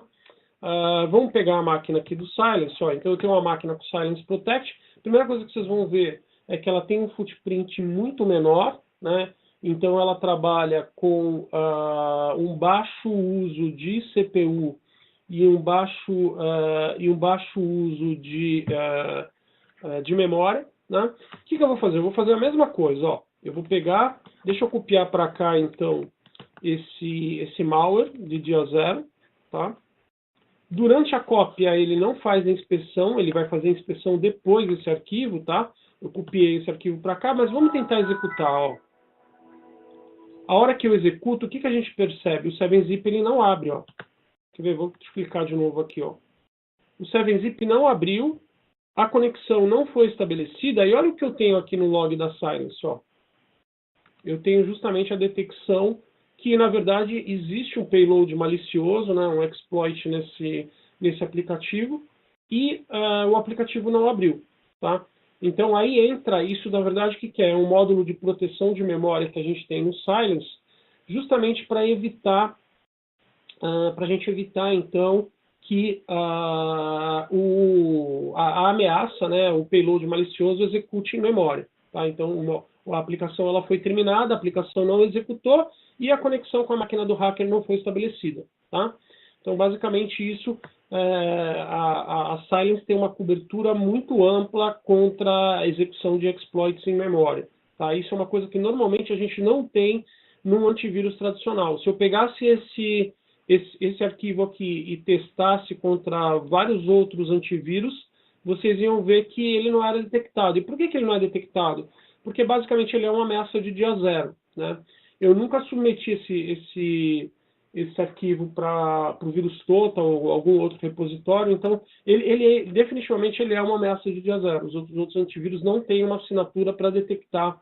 Vamos pegar a máquina aqui do Silence, ó. Então eu tenho uma máquina com Silence Protect. A primeira coisa que vocês vão ver é que ela tem um footprint muito menor, né? Então, ela trabalha com um baixo uso de CPU e um baixo uso de memória. Né? O que eu vou fazer? Eu vou fazer a mesma coisa. Ó. Eu vou pegar, deixa eu copiar para cá, então, esse malware de dia 0. Tá? Durante a cópia, ele não faz a inspeção, ele vai fazer a inspeção depois desse arquivo. Tá? Eu copiei esse arquivo para cá, mas vamos tentar executar. Ó. A hora que eu executo, o que a gente percebe? O 7-zip ele não abre, ó. Quer ver? Vou explicar de novo aqui, ó. O 7-zip não abriu, a conexão não foi estabelecida, e olha o que eu tenho aqui no log da Silence, ó. Eu tenho justamente a detecção que, na verdade, existe um payload malicioso, né, um exploit nesse aplicativo, e o aplicativo não abriu, tá? Então, aí entra isso, na verdade, que é um módulo de proteção de memória que a gente tem no Silence, justamente para evitar, para a gente evitar, então, que a ameaça, né, o payload malicioso, execute em memória. Tá? Então, a aplicação ela foi terminada, a aplicação não executou e a conexão com a máquina do hacker não foi estabelecida. Tá? Então, basicamente, isso, a Silence tem uma cobertura muito ampla contra a execução de exploits em memória. Tá? Isso é uma coisa que normalmente a gente não tem num antivírus tradicional. Se eu pegasse esse arquivo aqui e testasse contra vários outros antivírus, vocês iam ver que ele não era detectado. E por que ele não é detectado? Porque basicamente ele é uma ameaça de dia zero, né? Eu nunca submeti esse arquivo para o vírus total ou algum outro repositório, então definitivamente ele é uma ameaça de dia zero. Os outros antivírus não têm uma assinatura para detectar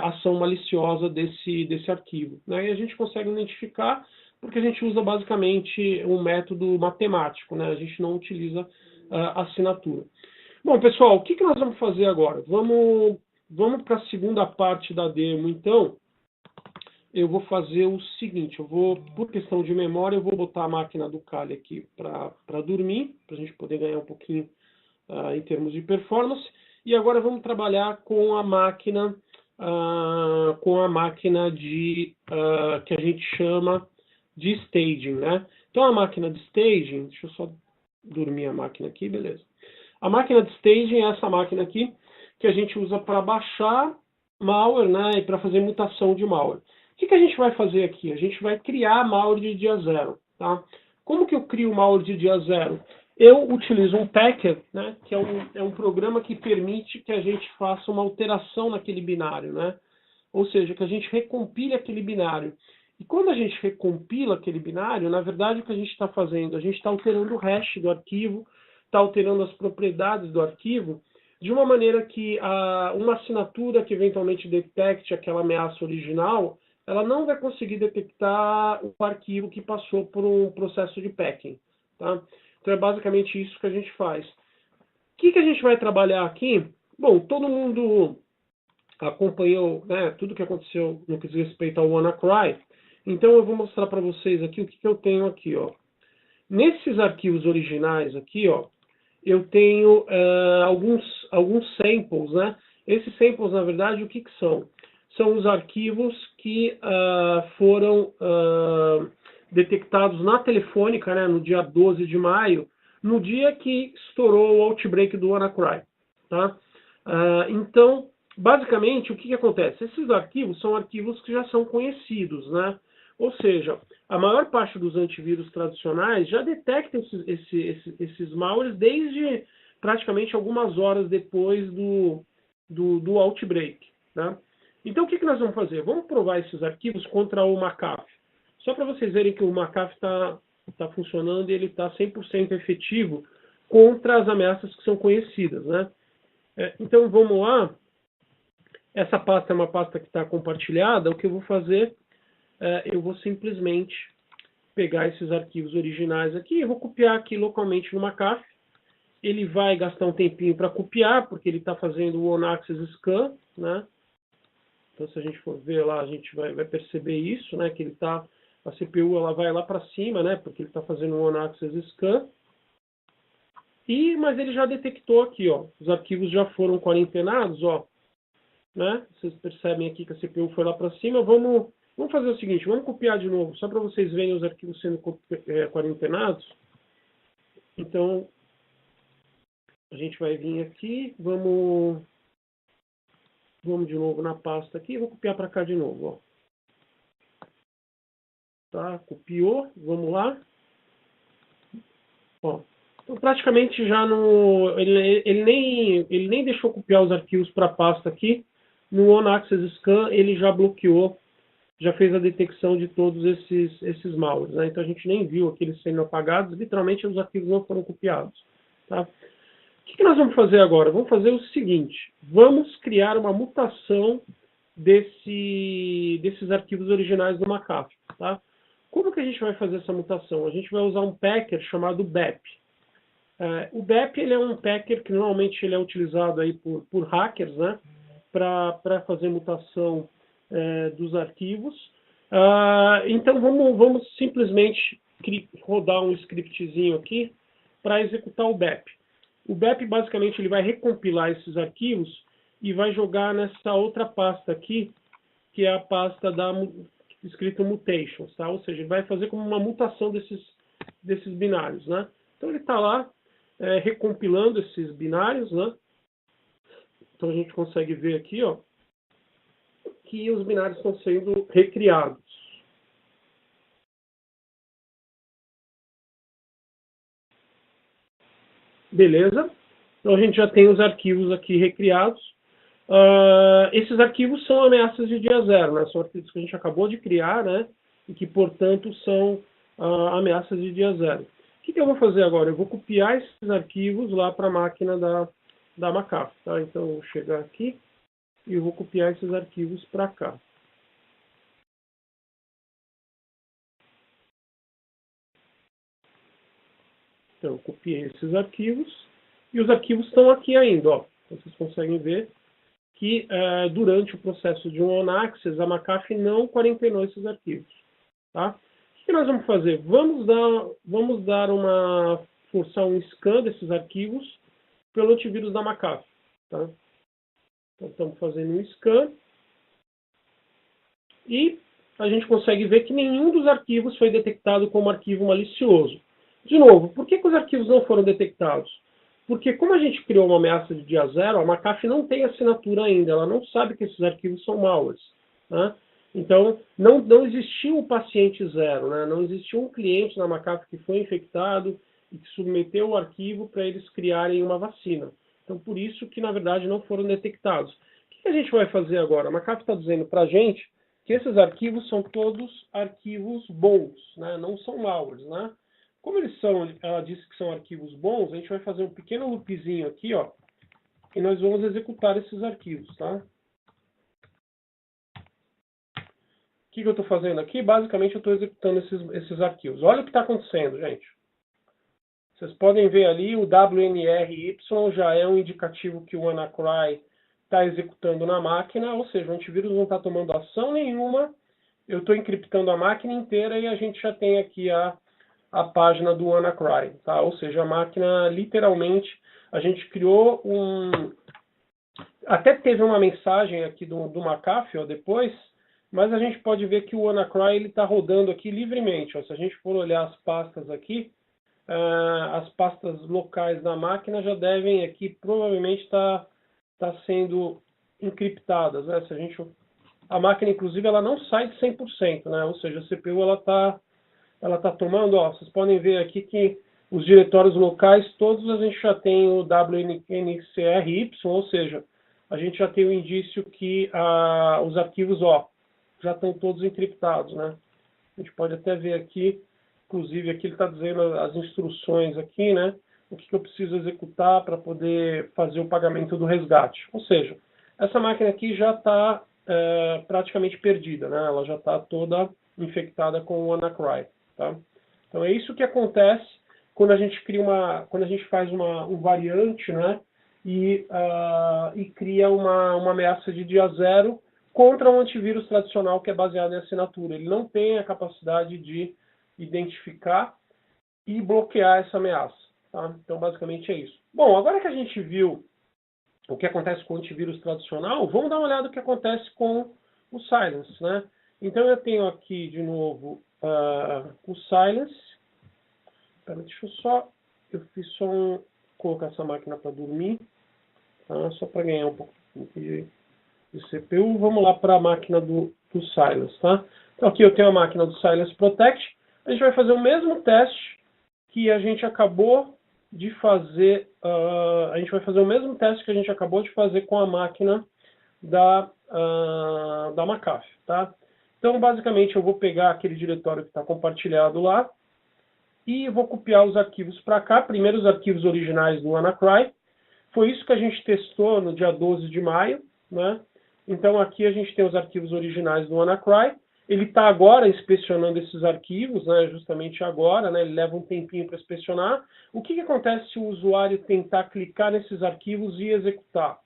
ação maliciosa desse arquivo, né? E a gente consegue identificar porque a gente usa basicamente um método matemático, né? A gente não utiliza assinatura. Bom, pessoal, o que nós vamos fazer agora? Vamos para a segunda parte da demo, então. Eu vou fazer o seguinte, por questão de memória, eu vou botar a máquina do Kali aqui para dormir, para a gente poder ganhar um pouquinho em termos de performance. E agora vamos trabalhar com a máquina, que a gente chama de staging, né? Então a máquina de staging, deixa eu só dormir a máquina aqui, beleza. A máquina de staging é essa máquina aqui que a gente usa para baixar malware, né, e para fazer mutação de malware. O que a gente vai fazer aqui? A gente vai criar malware de dia zero, tá? Como que eu crio malware de dia zero? Eu utilizo um packer, né, que é um programa que permite que a gente faça uma alteração naquele binário, né? Ou seja, que a gente recompile aquele binário. E quando a gente recompila aquele binário, na verdade o que a gente está fazendo? A gente está alterando o hash do arquivo, está alterando as propriedades do arquivo, de uma maneira que uma assinatura que eventualmente detecte aquela ameaça original, ela não vai conseguir detectar o arquivo que passou por um processo de packing. Tá? Então é basicamente isso que a gente faz. O que a gente vai trabalhar aqui? Bom, todo mundo acompanhou, né, tudo que aconteceu no que diz respeito ao WannaCry. Então eu vou mostrar para vocês aqui o que eu tenho aqui. Ó. Nesses arquivos originais aqui, ó, eu tenho alguns samples, né? Esses samples, na verdade, o que são? São os arquivos que foram detectados na Telefônica, né, no dia 12 de maio, no dia que estourou o outbreak do WannaCry. Tá? Então, basicamente, o que acontece? Esses arquivos são arquivos que já são conhecidos, né? Ou seja, a maior parte dos antivírus tradicionais já detectam esses malwares desde praticamente algumas horas depois do outbreak. Né? Então, o que nós vamos fazer? Vamos provar esses arquivos contra o McAfee. Só para vocês verem que o McAfee está funcionando e ele está 100% efetivo contra as ameaças que são conhecidas. Né? Então, vamos lá. Essa pasta é uma pasta que está compartilhada. O que eu vou fazer, eu vou simplesmente pegar esses arquivos originais aqui e vou copiar aqui localmente no McAfee. Ele vai gastar um tempinho para copiar, porque ele está fazendo o on-access scan, né? Então, se a gente for ver lá, a gente vai perceber isso, né? Que a CPU ela vai lá para cima, né? Porque ele está fazendo um on-access scan. Mas ele já detectou aqui, ó. Os arquivos já foram quarentenados, ó. Né? Vocês percebem aqui que a CPU foi lá para cima. Vamos fazer o seguinte, vamos copiar de novo, só para vocês verem os arquivos sendo quarentenados. Então, a gente vai vir aqui, vamos de novo na pasta aqui, vou copiar para cá de novo. Ó. Tá, copiou, vamos lá. Ó. Então, praticamente já ele nem deixou copiar os arquivos para a pasta aqui. No on-access scan, ele já bloqueou, já fez a detecção de todos esses malwares. Né? Então, a gente nem viu aqueles sendo apagados, literalmente os arquivos não foram copiados. Tá? O que nós vamos fazer agora? Vamos fazer o seguinte, vamos criar uma mutação desses arquivos originais do McAfee. Tá? Como que a gente vai fazer essa mutação? A gente vai usar um packer chamado BEP. O BEP ele é um packer que normalmente ele é utilizado aí por hackers, né? Para fazer mutação dos arquivos. Então vamos simplesmente rodar um scriptzinho aqui para executar o BEP. O BEP basicamente ele vai recompilar esses arquivos e vai jogar nessa outra pasta aqui, que é a pasta escrito mutations, tá? Ou seja, ele vai fazer como uma mutação desses binários, né? Então ele está lá recompilando esses binários, né? Então a gente consegue ver aqui, ó, que os binários estão sendo recriados. Beleza? Então a gente já tem os arquivos aqui recriados. Esses arquivos são ameaças de dia zero, né? São arquivos que a gente acabou de criar, né? E que, portanto, são ameaças de dia zero. O que eu vou fazer agora? Eu vou copiar esses arquivos lá para a máquina da McAfee, tá? Então eu vou chegar aqui e eu vou copiar esses arquivos para cá. Então eu copiei esses arquivos e os arquivos estão aqui ainda, ó. Vocês conseguem ver que durante o processo de um on-access, a McAfee não quarentenou esses arquivos. Tá? O que nós vamos fazer? Vamos forçar um scan desses arquivos pelo antivírus da McAfee. Tá? Então estamos fazendo um scan e a gente consegue ver que nenhum dos arquivos foi detectado como arquivo malicioso. De novo, por que os arquivos não foram detectados? Porque como a gente criou uma ameaça de dia zero, a McAfee não tem assinatura ainda, ela não sabe que esses arquivos são malwares. Né? Então, não existiu o paciente zero, né? Não existiu um cliente na McAfee que foi infectado e que submeteu o arquivo para eles criarem uma vacina. Então, por isso que, na verdade, não foram detectados. O que a gente vai fazer agora? A McAfee está dizendo para a gente que esses arquivos são todos arquivos bons, né? Não são malwares, né? Como ela disse que são arquivos bons, a gente vai fazer um pequeno loopzinho aqui, ó, e nós vamos executar esses arquivos, tá? O que eu estou fazendo aqui? Basicamente, eu estou executando esses arquivos. Olha o que está acontecendo, gente. Vocês podem ver ali, o WNRY já é um indicativo que o WannaCry está executando na máquina, ou seja, o antivírus não está tomando ação nenhuma, eu estou encriptando a máquina inteira e a gente já tem aqui a página do WannaCry, tá? Ou seja, a máquina, literalmente, a gente criou até teve uma mensagem aqui do McAfee, ó, depois, mas a gente pode ver que o WannaCry está rodando aqui livremente. Ó. Se a gente for olhar as pastas aqui, as pastas locais da máquina já devem aqui, provavelmente, estar sendo encriptadas. Né? A máquina, inclusive, ela não sai de 100%, né? Ou seja, a CPU ela está tomando, ó, vocês podem ver aqui que os diretórios locais, todos a gente já tem o WNCRY, ou seja, a gente já tem o indício que os arquivos, ó, já estão todos encriptados, né? A gente pode até ver aqui, inclusive aqui ele está dizendo as instruções aqui, né? O que eu preciso executar para poder fazer o pagamento do resgate. Ou seja, essa máquina aqui já está praticamente perdida, né? Ela já está toda infectada com o WannaCry. Tá? Então é isso que acontece quando a gente faz um variante, né, e cria uma ameaça de dia zero contra um antivírus tradicional que é baseado em assinatura. Ele não tem a capacidade de identificar e bloquear essa ameaça. Tá? Então basicamente é isso. Bom, agora que a gente viu o que acontece com o antivírus tradicional, vamos dar uma olhada no que acontece com o Silence, né? Então eu tenho aqui de novo o Silence. Eu fiz só colocar essa máquina para dormir, tá? Só para ganhar um pouco de CPU. Vamos lá para a máquina do Silence, tá? Então aqui eu tenho a máquina do Silence Protect. A gente vai fazer o mesmo teste que a gente acabou de fazer. A gente vai fazer o mesmo teste que a gente acabou de fazer com a máquina da McAfee, tá? Então, basicamente, eu vou pegar aquele diretório que está compartilhado lá e vou copiar os arquivos para cá. Primeiro, os arquivos originais do WannaCry. Foi isso que a gente testou no dia 12 de maio. Né? Então, aqui a gente tem os arquivos originais do WannaCry. Ele está agora inspecionando esses arquivos, né? Justamente agora. Né? Ele leva um tempinho para inspecionar. O que acontece se o usuário tentar clicar nesses arquivos e executar?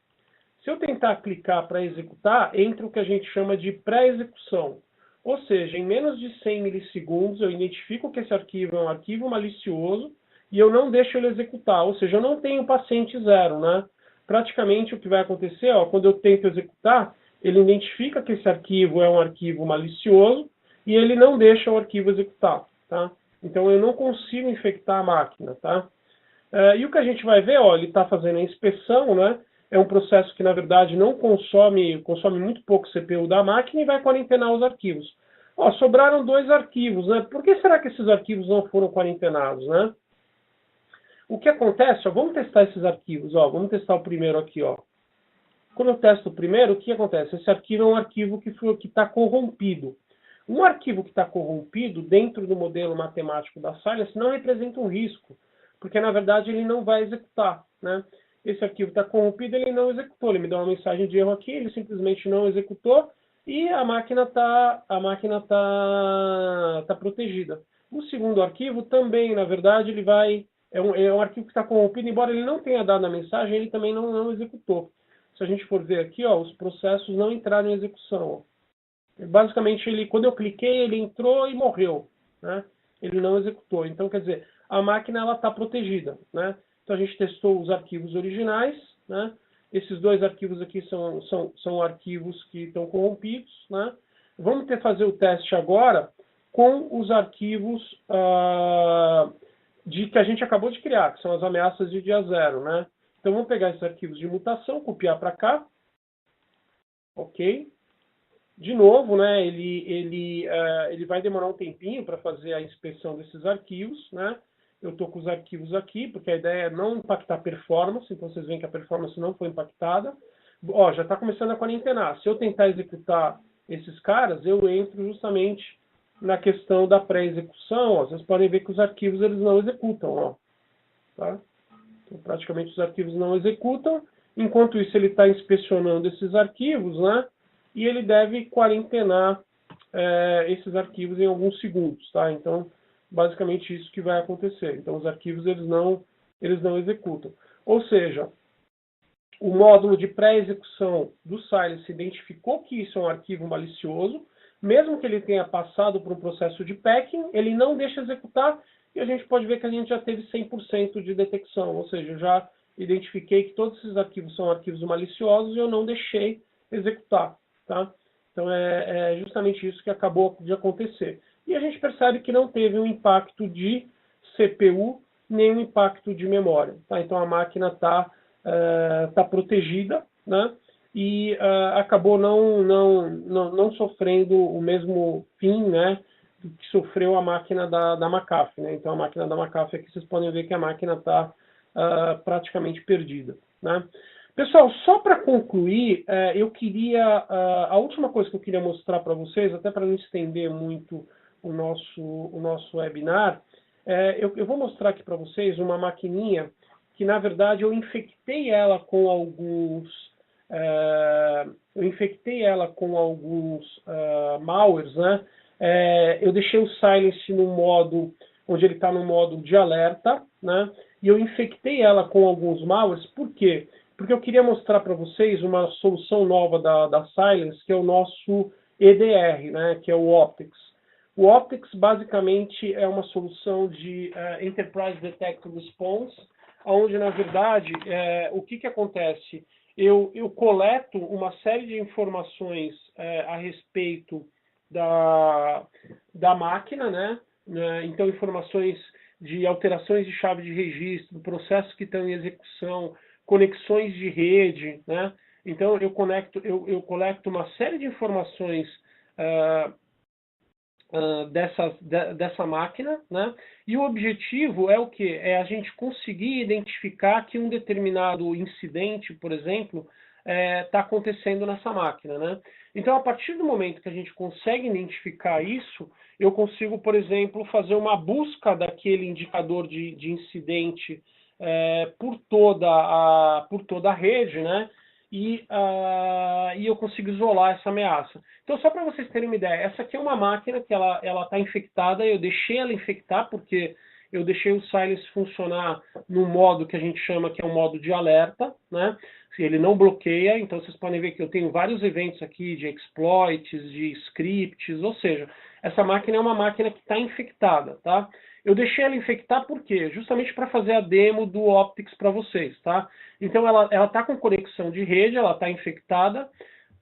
Se eu tentar clicar para executar, entra o que a gente chama de pré-execução. Ou seja, em menos de 100 milissegundos, eu identifico que esse arquivo é um arquivo malicioso e eu não deixo ele executar. Ou seja, eu não tenho paciente zero, né? Praticamente o que vai acontecer, ó, quando eu tento executar, ele identifica que esse arquivo é um arquivo malicioso e ele não deixa o arquivo executar. Tá? Então eu não consigo infectar a máquina, tá? E o que a gente vai ver, ó, ele está fazendo a inspeção, né? É um processo que, na verdade, não consome muito pouco CPU da máquina e vai quarentenar os arquivos. Ó, sobraram 2 arquivos, né? Por que será que esses arquivos não foram quarentenados, né? O que acontece, ó, vamos testar esses arquivos, ó, vamos testar o primeiro aqui, ó. Quando eu testo o primeiro, o que acontece? Esse arquivo é um arquivo que está corrompido. Um arquivo que está corrompido, dentro do modelo matemático da Silence, não representa um risco, porque, na verdade, ele não vai executar, né? Esse arquivo está corrompido, ele não executou. Ele me deu uma mensagem de erro aqui, ele simplesmente não executou e a máquina tá protegida. O segundo arquivo também, na verdade, ele vai... É um arquivo que está corrompido, embora ele não tenha dado a mensagem, ele também não executou. Se a gente for ver aqui, ó, os processos não entraram em execução. Ó. Basicamente, quando eu cliquei, ele entrou e morreu, né? Ele não executou. Então, quer dizer, a máquina está protegida, né? Então, a gente testou os arquivos originais, né? Esses 2 arquivos aqui são arquivos que estão corrompidos, né? Vamos fazer o teste agora com os arquivos que a gente acabou de criar, que são as ameaças de dia 0, né? Então, vamos pegar esses arquivos de mutação, copiar para cá. Ok. De novo, né, ele vai demorar um tempinho para fazer a inspeção desses arquivos, né? Eu estou com os arquivos aqui, porque a ideia é não impactar a performance, então vocês veem que a performance não foi impactada. Ó, já está começando a quarentenar. Se eu tentar executar esses caras, eu entro justamente na questão da pré-execução. Vocês podem ver que os arquivos eles não executam, ó. Tá? Então, praticamente os arquivos não executam. Enquanto isso, ele está inspecionando esses arquivos, né? E ele deve quarentenar esses arquivos em alguns segundos, tá? Então, basicamente isso que vai acontecer. Então, os arquivos eles não executam. Ou seja, o módulo de pré-execução do Silence identificou que isso é um arquivo malicioso, mesmo que ele tenha passado por um processo de packing, ele não deixa executar, e a gente pode ver que a gente já teve 100% de detecção, ou seja, eu já identifiquei que todos esses arquivos são arquivos maliciosos e eu não deixei executar, tá? Então é justamente isso que acabou de acontecer. E a gente percebe que não teve um impacto de CPU, nem um impacto de memória, tá? Então a máquina está protegida, né? E acabou não sofrendo o mesmo fim, né, que sofreu a máquina da McAfee, né? Então a máquina da McAfee aqui vocês podem ver que a máquina está praticamente perdida, né? Pessoal, só para concluir, eu queria a última coisa que eu queria mostrar para vocês, até para não estender muito o nosso webinar, eu vou mostrar aqui para vocês uma maquininha que na verdade eu infectei ela com alguns malwares, né? Eu deixei o Silence no modo onde ele está no modo de alerta, né? E eu infectei ela com alguns malwares. Por quê? Porque eu queria mostrar para vocês uma solução nova da Silence, que é o nosso EDR, né? Que é o Optics. O Optics basicamente é uma solução de Enterprise Detect Response, onde, na verdade, o que acontece? Eu coleto uma série de informações a respeito da máquina, né? Então, informações de alterações de chave de registro, processos que estão em execução, conexões de rede, né? Então, eu coleto uma série de informações dessa máquina, né? E o objetivo é o quê? É a gente conseguir identificar que um determinado incidente, por exemplo, está acontecendo nessa máquina, né? Então, a partir do momento que a gente consegue identificar isso, eu consigo, por exemplo, fazer uma busca daquele indicador de incidente por toda a rede, né? E eu consigo isolar essa ameaça. Então, só para vocês terem uma ideia, essa aqui é uma máquina que ela está infectada, eu deixei ela infectar porque eu deixei o Silence funcionar no modo que a gente chama que é um modo de alerta, né? Ele não bloqueia, então vocês podem ver que eu tenho vários eventos aqui de exploits, de scripts, ou seja, essa máquina é uma máquina que está infectada, tá? Eu deixei ela infectar por quê? Justamente para fazer a demo do Optics para vocês, tá? Então ela está com conexão de rede, ela está infectada.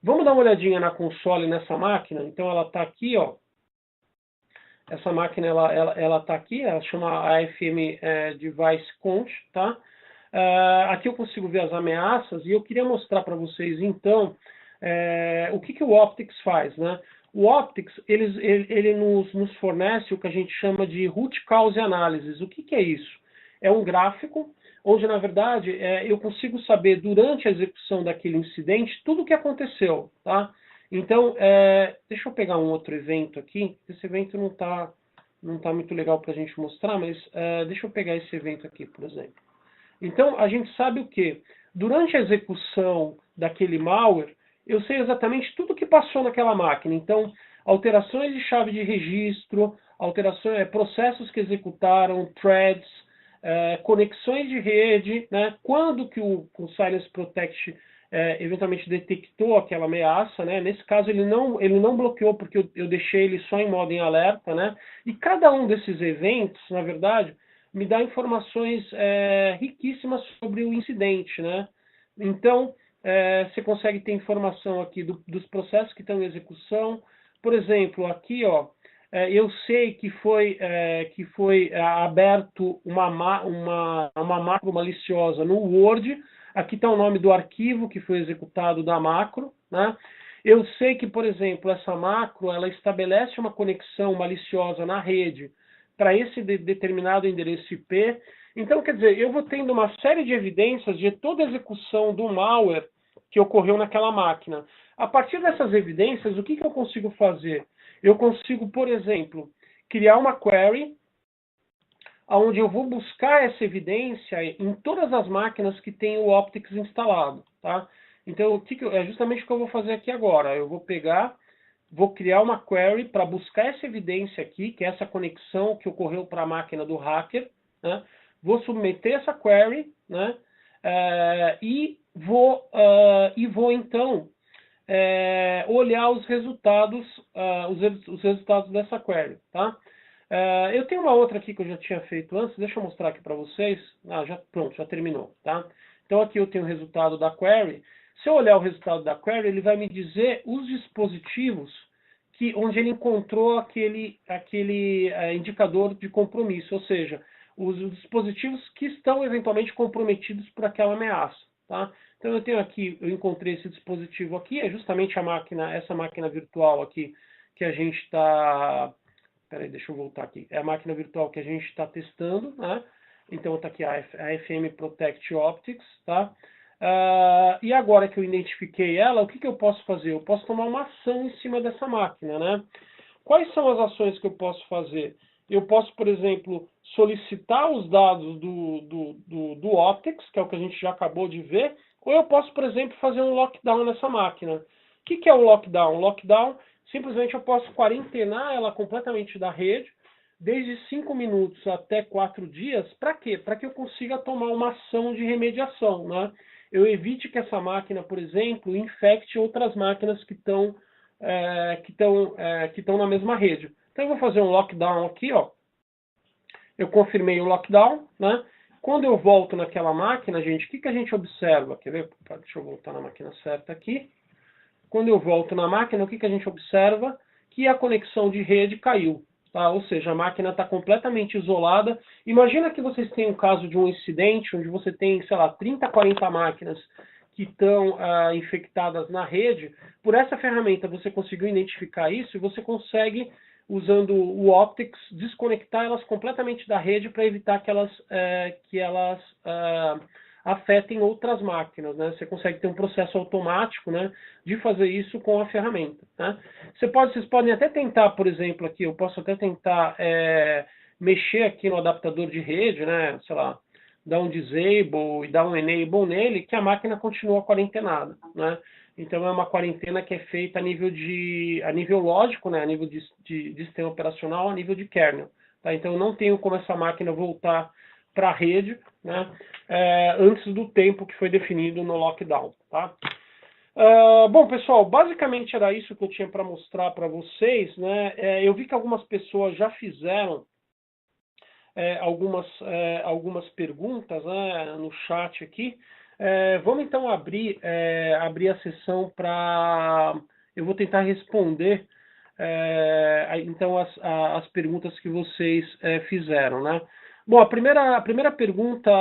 Vamos dar uma olhadinha na console nessa máquina? Então ela está aqui, ó. Essa máquina, ela tá aqui, ela chama AFM Device Cont, tá? Aqui eu consigo ver as ameaças e eu queria mostrar para vocês, então, o que o Optics faz, né? O Optics, ele nos fornece o que a gente chama de Root Cause Analysis. O que é isso? É um gráfico onde, na verdade, eu consigo saber, durante a execução daquele incidente, tudo o que aconteceu, tá? Então, deixa eu pegar um outro evento aqui. Esse evento não tá muito legal para a gente mostrar, mas deixa eu pegar esse evento aqui, por exemplo. Então, a gente sabe o quê? Durante a execução daquele malware, eu sei exatamente tudo o que passou naquela máquina. Então, alterações de chave de registro, processos que executaram, threads, conexões de rede, né? Quando que o Silence Protect eventualmente detectou aquela ameaça, né? Nesse caso ele não bloqueou porque eu deixei ele só em modo em alerta, né? E cada um desses eventos, na verdade, me dá informações riquíssimas sobre o incidente, né? Então, você consegue ter informação aqui dos processos que estão em execução. Por exemplo, aqui, ó, eu sei que foi aberto uma macro maliciosa no Word. Aqui está o nome do arquivo que foi executado da macro, né? Eu sei que, por exemplo, essa macro ela estabelece uma conexão maliciosa na rede para esse determinado endereço IP. Então, quer dizer, eu vou tendo uma série de evidências de toda a execução do malware que ocorreu naquela máquina. A partir dessas evidências, o que eu consigo fazer? Eu consigo, por exemplo, criar uma query onde eu vou buscar essa evidência em todas as máquinas que tem o Optics instalado, tá? Então, é justamente o que eu vou fazer aqui agora. Eu vou criar uma query para buscar essa evidência aqui, que é essa conexão que ocorreu para a máquina do hacker, né? Vou submeter essa query, né? E vou então olhar os resultados dessa query, tá? Eu tenho uma outra aqui que eu já tinha feito antes, deixa eu mostrar aqui para vocês. Pronto, já terminou, tá? Então aqui eu tenho o resultado da query. Se eu olhar o resultado da query, ele vai me dizer os dispositivos onde ele encontrou aquele indicador de compromisso, ou seja, os dispositivos que estão eventualmente comprometidos por aquela ameaça, tá? Então eu encontrei esse dispositivo aqui, é justamente essa máquina virtual aqui que a gente está... Peraí, deixa eu voltar aqui. É a máquina virtual que a gente está testando, né? Então está aqui a FM Protect Optics, tá? E agora que eu identifiquei ela, o que eu posso fazer? Eu posso tomar uma ação em cima dessa máquina, né? Quais são as ações que eu posso fazer? Eu posso, por exemplo, solicitar os dados do Optics, que é o que a gente já acabou de ver, ou eu posso, por exemplo, fazer um lockdown nessa máquina. O que é o lockdown? Lockdown, simplesmente eu posso quarentenar ela completamente da rede, desde 5 minutos até 4 dias. Para quê? Para que eu consiga tomar uma ação de remediação, né? Eu evite que essa máquina, por exemplo, infecte outras máquinas que estão na mesma rede. Então eu vou fazer um lockdown aqui, ó. Eu confirmei o lockdown, né? Quando eu volto naquela máquina, gente, o que a gente observa? Quer ver? Deixa eu voltar na máquina certa aqui. Quando eu volto na máquina, o que a gente observa? Que a conexão de rede caiu, tá? Ou seja, a máquina está completamente isolada. Imagina que vocês têm um caso de um incidente onde você tem, sei lá, 30, 40 máquinas que estão infectadas na rede. Por essa ferramenta você conseguiu identificar isso e você consegue, usando o Optics, desconectar elas completamente da rede para evitar que elas afetem outras máquinas, né? Você consegue ter um processo automático, né, de fazer isso com a ferramenta, né? Vocês podem até tentar, por exemplo, aqui, eu posso até tentar mexer aqui no adaptador de rede, né, sei lá, dar um disable e dar um enable nele, que a máquina continua quarentenada, né? Então é uma quarentena que é feita a nível lógico, né, a nível de sistema operacional, a nível de kernel, tá? Então eu não tenho como essa máquina voltar para a rede, né, antes do tempo que foi definido no lockdown, tá? Bom, pessoal, basicamente era isso que eu tinha para mostrar para vocês, né? Eu vi que algumas pessoas já fizeram algumas perguntas, né, no chat aqui. Vamos então abrir a sessão para... Eu vou tentar responder então as perguntas que vocês fizeram, né? Bom, a primeira pergunta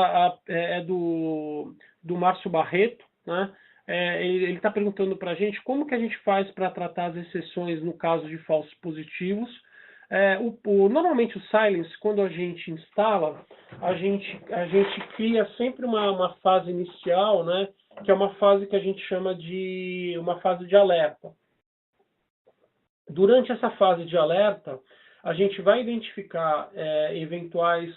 é do Márcio Barreto, né? Ele está perguntando para a gente como que a gente faz para tratar as exceções no caso de falsos positivos. Normalmente o Silence, quando a gente instala, a gente cria sempre uma fase inicial, né? Que é uma fase que a gente chama de uma fase de alerta. Durante essa fase de alerta, a gente vai identificar eventuais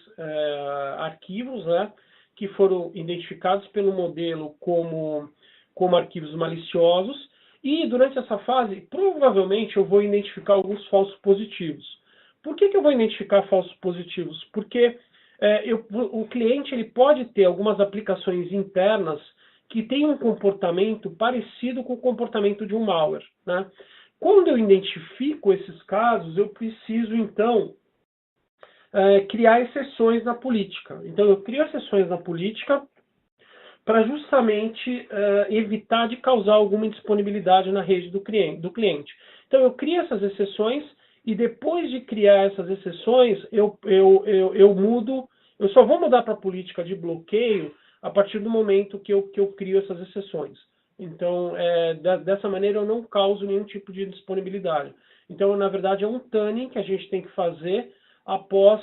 arquivos, né, que foram identificados pelo modelo como arquivos maliciosos, e durante essa fase, provavelmente eu vou identificar alguns falsos positivos. Por que eu vou identificar falsos positivos? Porque o cliente ele pode ter algumas aplicações internas que têm um comportamento parecido com o comportamento de um malware, né? Quando eu identifico esses casos, eu preciso, então, criar exceções na política. Então, eu crio exceções na política para justamente evitar de causar alguma indisponibilidade na rede do cliente. Então, eu crio essas exceções e depois de criar essas exceções, eu mudo, eu só vou mudar para a política de bloqueio a partir do momento que eu crio essas exceções. Então, dessa maneira eu não causo nenhum tipo de disponibilidade. Então, na verdade, é um tuning que a gente tem que fazer após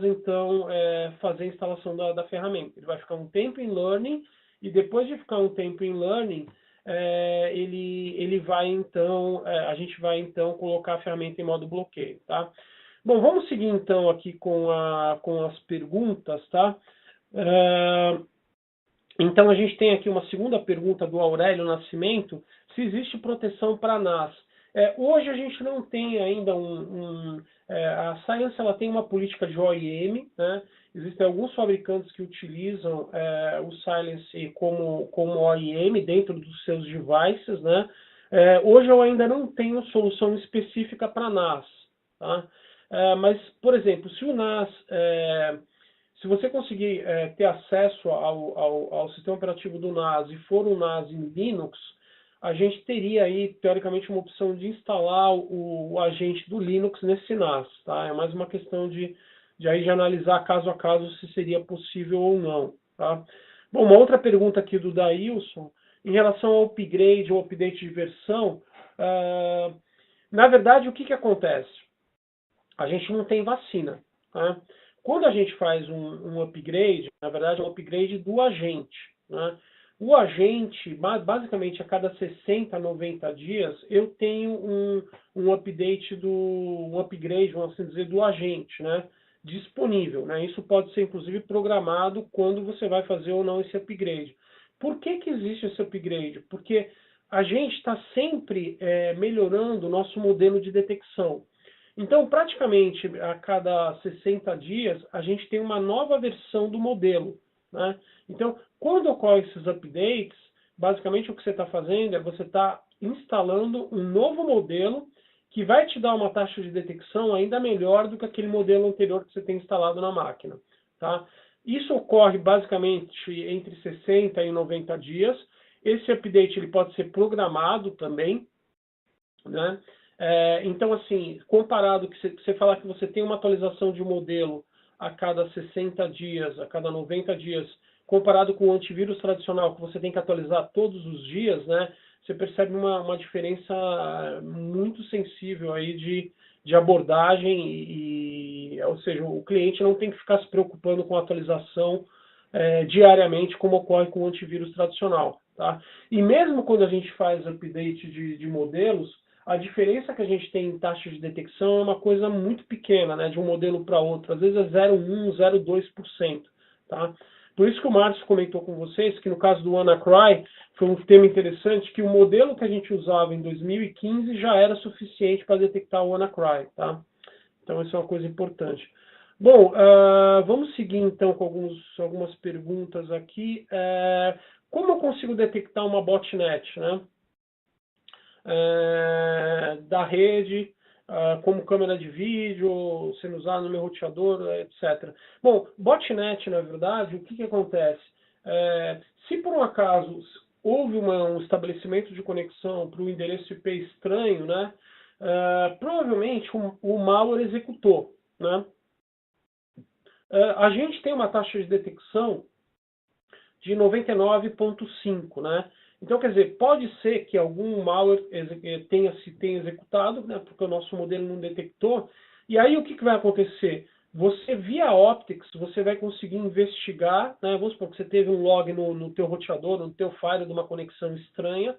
então, fazer a instalação da ferramenta. Ele vai ficar um tempo em learning, e depois de ficar um tempo em learning, ele vai, então, a gente vai, então, colocar a ferramenta em modo bloqueio, tá? Bom, vamos seguir, então, aqui com as perguntas, tá? Então, a gente tem aqui uma segunda pergunta do Aurélio Nascimento, se existe proteção para NAS. Hoje a gente não tem ainda a Silence ela tem uma política de OIM, né? Existem alguns fabricantes que utilizam o Silence como OIM dentro dos seus devices, né? Hoje eu ainda não tenho solução específica para NAS, tá? Mas, por exemplo, se o NAS... se você conseguir ter acesso ao sistema operativo do NAS e for um NAS em Linux, a gente teria aí, teoricamente, uma opção de instalar o agente do Linux nesse NAS. Tá? É mais uma questão de analisar caso a caso se seria possível ou não. Tá? Bom, uma outra pergunta aqui do Dailson, em relação ao upgrade ou update de versão, na verdade, o que acontece? A gente não tem vacina. Tá? Quando a gente faz um upgrade, na verdade é um upgrade do agente, né? O agente, basicamente a cada 60, 90 dias, eu tenho um update um upgrade, vamos assim dizer, do agente, né? Disponível, né? Isso pode ser inclusive programado quando você vai fazer ou não esse upgrade. Por que existe esse upgrade? Porque a gente está sempre melhorando o nosso modelo de detecção. Então, praticamente, a cada 60 dias, a gente tem uma nova versão do modelo, né? Então, quando ocorrem esses updates, basicamente o que você está fazendo é você está instalando um novo modelo que vai te dar uma taxa de detecção ainda melhor do que aquele modelo anterior que você tem instalado na máquina, tá? Isso ocorre basicamente entre 60 e 90 dias. Esse update ele pode ser programado também, né? Então, assim, comparado que você falar que você tem uma atualização de modelo a cada 60 dias, a cada 90 dias, comparado com o antivírus tradicional, que você tem que atualizar todos os dias, né? Você percebe uma diferença muito sensível aí de abordagem, ou seja, o cliente não tem que ficar se preocupando com a atualização diariamente, como ocorre com o antivírus tradicional, tá? E mesmo quando a gente faz update de modelos, a diferença que a gente tem em taxa de detecção é uma coisa muito pequena, né, de um modelo para outro. Às vezes é 0,1%, 0,2%. Tá? Por isso que o Márcio comentou com vocês que no caso do WannaCry foi um tema interessante, que o modelo que a gente usava em 2015 já era suficiente para detectar o WannaCry. Tá? Então isso é uma coisa importante. Bom, vamos seguir então com algumas perguntas aqui. Como eu consigo detectar uma botnet, né? Da rede, como câmera de vídeo, sendo usado no meu roteador, etc. Bom, botnet, na verdade, o que acontece? Se por um acaso houve um estabelecimento de conexão para o endereço IP estranho, né, provavelmente o malware executou, né? A gente tem uma taxa de detecção de 99,5, né? Então, quer dizer, pode ser que algum malware tenha executado, né? Porque o nosso modelo não detectou. E aí o que vai acontecer? Você, via Optics, você vai conseguir investigar, né? Vamos supor que você teve um log no teu roteador, no teu firewall de uma conexão estranha.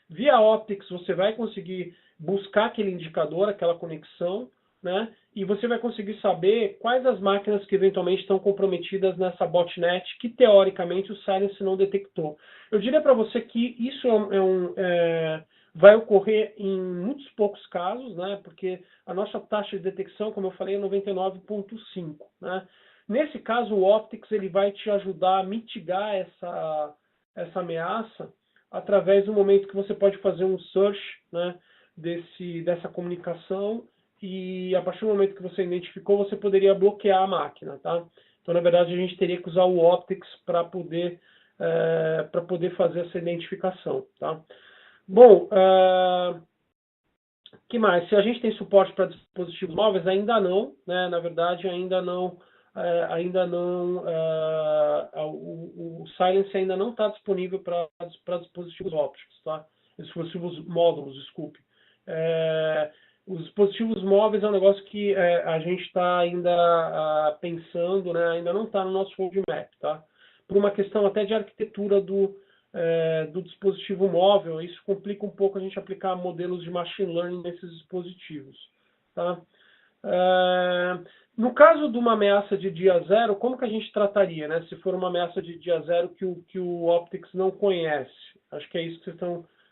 Via Optics, você vai conseguir buscar aquele indicador, aquela conexão, né? E você vai conseguir saber quais as máquinas que eventualmente estão comprometidas nessa botnet que, teoricamente, o Silence não detectou. Eu diria para você que isso vai ocorrer em muitos poucos casos, né? Porque a nossa taxa de detecção, como eu falei, é 99,5, né? Nesse caso, o Optics ele vai te ajudar a mitigar essa ameaça através do momento que você pode fazer um search, né, dessa comunicação, e a partir do momento que você identificou, você poderia bloquear a máquina, tá? Então, na verdade, a gente teria que usar o Optics para poder fazer essa identificação, tá? Bom, que mais? Se a gente tem suporte para dispositivos móveis, ainda não, né? Na verdade, ainda não, o Silence ainda não está disponível para dispositivos ópticos, tá? Dispositivos módulos, desculpe. Os dispositivos móveis é um negócio que a gente está ainda pensando, né? Ainda não está no nosso roadmap, tá? Por uma questão até de arquitetura do dispositivo móvel, isso complica um pouco a gente aplicar modelos de machine learning nesses dispositivos, tá? No caso de uma ameaça de dia zero, como que a gente trataria, né? Se for uma ameaça de dia zero que o Optics não conhece. Acho que é isso que vocês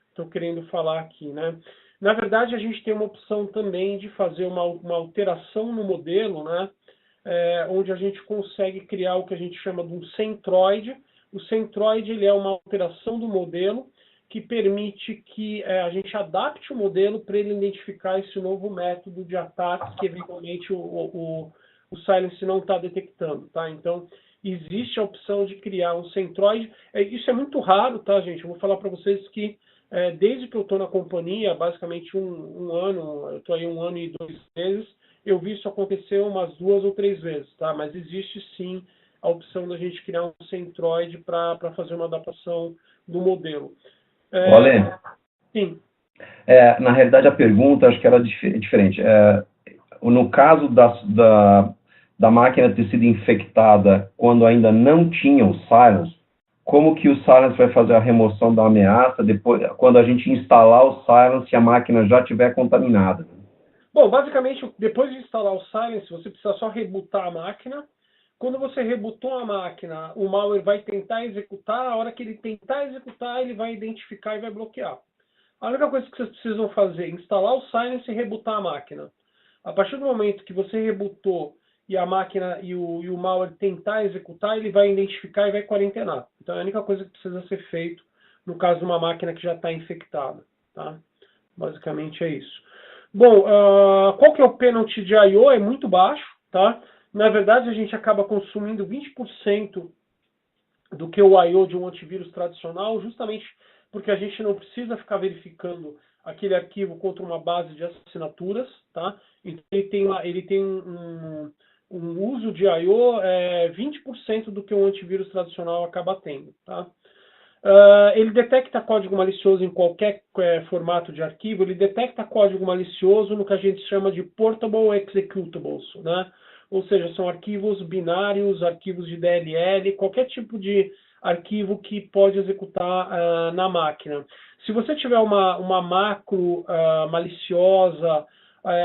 estão querendo falar aqui, né? Na verdade, a gente tem uma opção também de fazer uma alteração no modelo, né? Onde a gente consegue criar o que a gente chama de um centroide. O centroide ele é uma alteração do modelo que permite que a gente adapte o modelo para ele identificar esse novo método de ataque que eventualmente o Silence não está detectando, tá? Então, existe a opção de criar um centroide. Isso é muito raro, tá, gente? Eu vou falar para vocês que desde que eu estou na companhia, basicamente um ano, eu estou aí 1 ano e 2 meses, eu vi isso acontecer umas 2 ou 3 vezes, tá? Mas existe sim a opção da gente criar um centroide para fazer uma adaptação do modelo. Ale, Sim. na realidade, a pergunta, acho que era diferente. No caso da máquina ter sido infectada quando ainda não tinha o Silence, como que o Silence vai fazer a remoção da ameaça depois, quando a gente instalar o Silence e a máquina já estiver contaminada? Bom, basicamente, depois de instalar o Silence, você precisa só rebootar a máquina. Quando você rebootou a máquina, o malware vai tentar executar. A hora que ele tentar executar, ele vai identificar e vai bloquear. A única coisa que vocês precisam fazer é instalar o Silence e rebootar a máquina. A partir do momento que você rebootou e a máquina e o malware tentar executar, ele vai identificar e vai quarentenar. Então é a única coisa que precisa ser feito no caso de uma máquina que já está infectada, tá? Basicamente é isso. Bom, qual que é o penalty de I/O? É muito baixo, tá? Na verdade, a gente acaba consumindo 20% do que o I/O de um antivírus tradicional, justamente porque a gente não precisa ficar verificando aquele arquivo contra uma base de assinaturas, tá? Então, ele tem um uso de I/O 20% do que um antivírus tradicional acaba tendo, tá? Ele detecta código malicioso em qualquer formato de arquivo, ele detecta código malicioso no que a gente chama de portable executables, né? Ou seja, são arquivos binários, arquivos de DLL, qualquer tipo de arquivo que pode executar na máquina. Se você tiver uma macro maliciosa,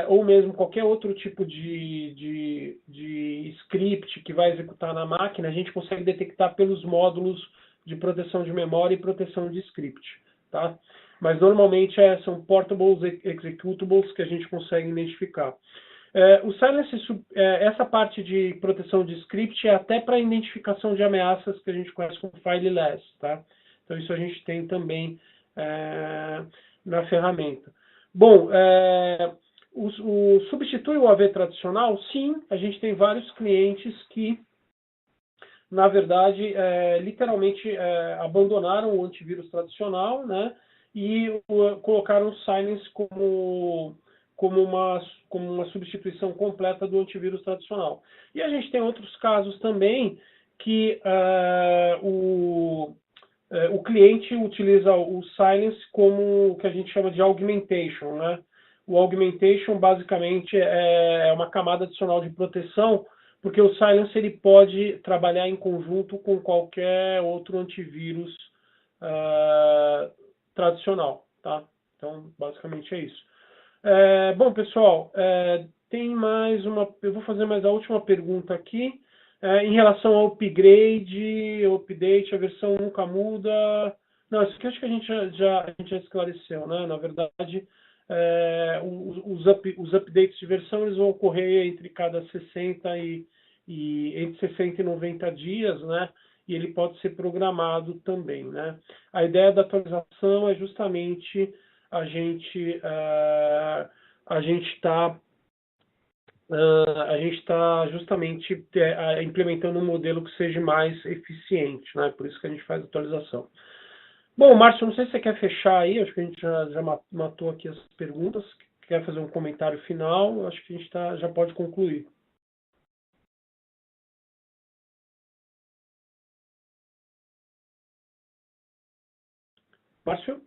ou mesmo qualquer outro tipo de script que vai executar na máquina, a gente consegue detectar pelos módulos de proteção de memória e proteção de script, tá? Mas normalmente são portables executables que a gente consegue identificar. O Silence, essa parte de proteção de script é até para identificação de ameaças que a gente conhece como fileless, tá? Então isso a gente tem também na ferramenta. Bom, substitui o AV tradicional? Sim, a gente tem vários clientes que na verdade, literalmente abandonaram o antivírus tradicional, né, e colocaram o Silence como uma substituição completa do antivírus tradicional. E a gente tem outros casos também que o cliente utiliza o Silence como o que a gente chama de augmentation, né? O augmentation basicamente é uma camada adicional de proteção, porque o Silence ele pode trabalhar em conjunto com qualquer outro antivírus tradicional, tá? Então, basicamente é isso. Bom, pessoal, tem mais uma... Eu vou fazer mais a última pergunta aqui. Em relação ao upgrade, update, a versão nunca muda. Não, isso aqui acho que a gente já esclareceu, né? Na verdade, os updates de versão eles vão ocorrer entre cada 60 entre 60 e 90 dias, né? E ele pode ser programado também, né? A ideia da atualização é justamente a gente está justamente implementando um modelo que seja mais eficiente, né? Por isso que a gente faz a atualização. Bom, Márcio, não sei se você quer fechar aí, acho que a gente já matou aqui as perguntas. Quer fazer um comentário final? Acho que a gente já pode concluir. Márcio?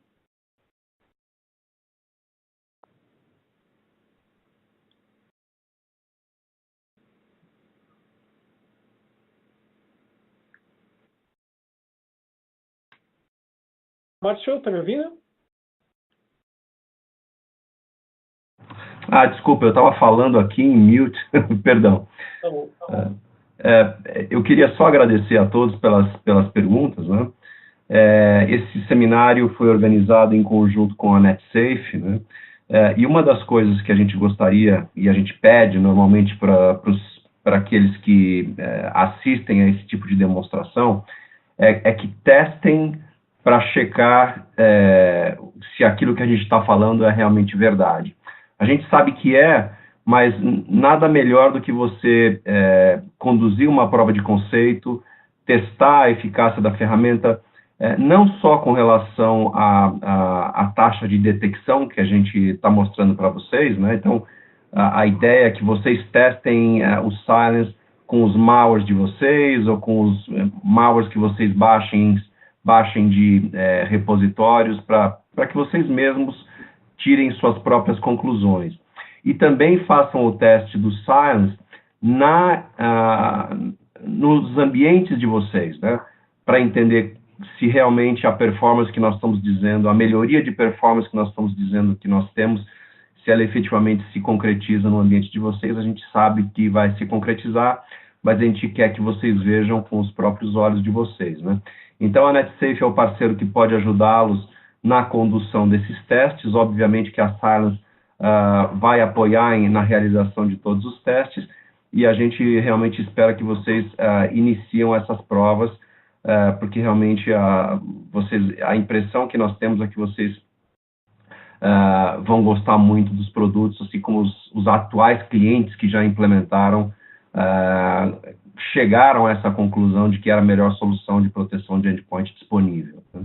Márcio, está me ouvindo? Desculpa, eu estava falando aqui em mute, perdão. Tá bom. Eu queria só agradecer a todos pelas perguntas, né? Esse seminário foi organizado em conjunto com a NetSafe, né? E uma das coisas que a gente gostaria, e a gente pede normalmente para aqueles que assistem a esse tipo de demonstração, é que testem para checar se aquilo que a gente está falando é realmente verdade. A gente sabe que mas nada melhor do que você conduzir uma prova de conceito, testar a eficácia da ferramenta, não só com relação à taxa de detecção que a gente está mostrando para vocês, né? Então, a ideia é que vocês testem o Silence com os malwares de vocês ou com os malwares que vocês baixem de repositórios para que vocês mesmos tirem suas próprias conclusões. E também façam o teste do Silence nos ambientes de vocês, né? Para entender se realmente a performance que nós estamos dizendo, a melhoria de performance que nós estamos dizendo que nós temos, se ela efetivamente se concretiza no ambiente de vocês. A gente sabe que vai se concretizar, mas a gente quer que vocês vejam com os próprios olhos de vocês, né? Então, a NetSafe é o parceiro que pode ajudá-los na condução desses testes. Obviamente que a Silence vai apoiar na realização de todos os testes, e a gente realmente espera que vocês iniciam essas provas, porque realmente a impressão que nós temos é que vocês vão gostar muito dos produtos, assim como os atuais clientes que já implementaram chegaram a essa conclusão de que era a melhor solução de proteção de endpoint disponível, né?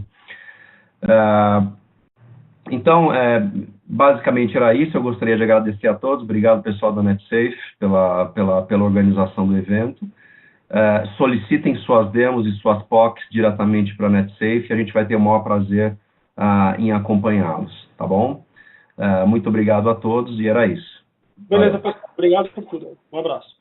Então, basicamente era isso. Eu gostaria de agradecer a todos. Obrigado, pessoal da NetSafe, pela organização do evento. Solicitem suas demos e suas POCs diretamente para a NetSafe. A gente vai ter o maior prazer em acompanhá-los, tá bom? Muito obrigado a todos e era isso. Beleza, pessoal. Obrigado por tudo. Um abraço.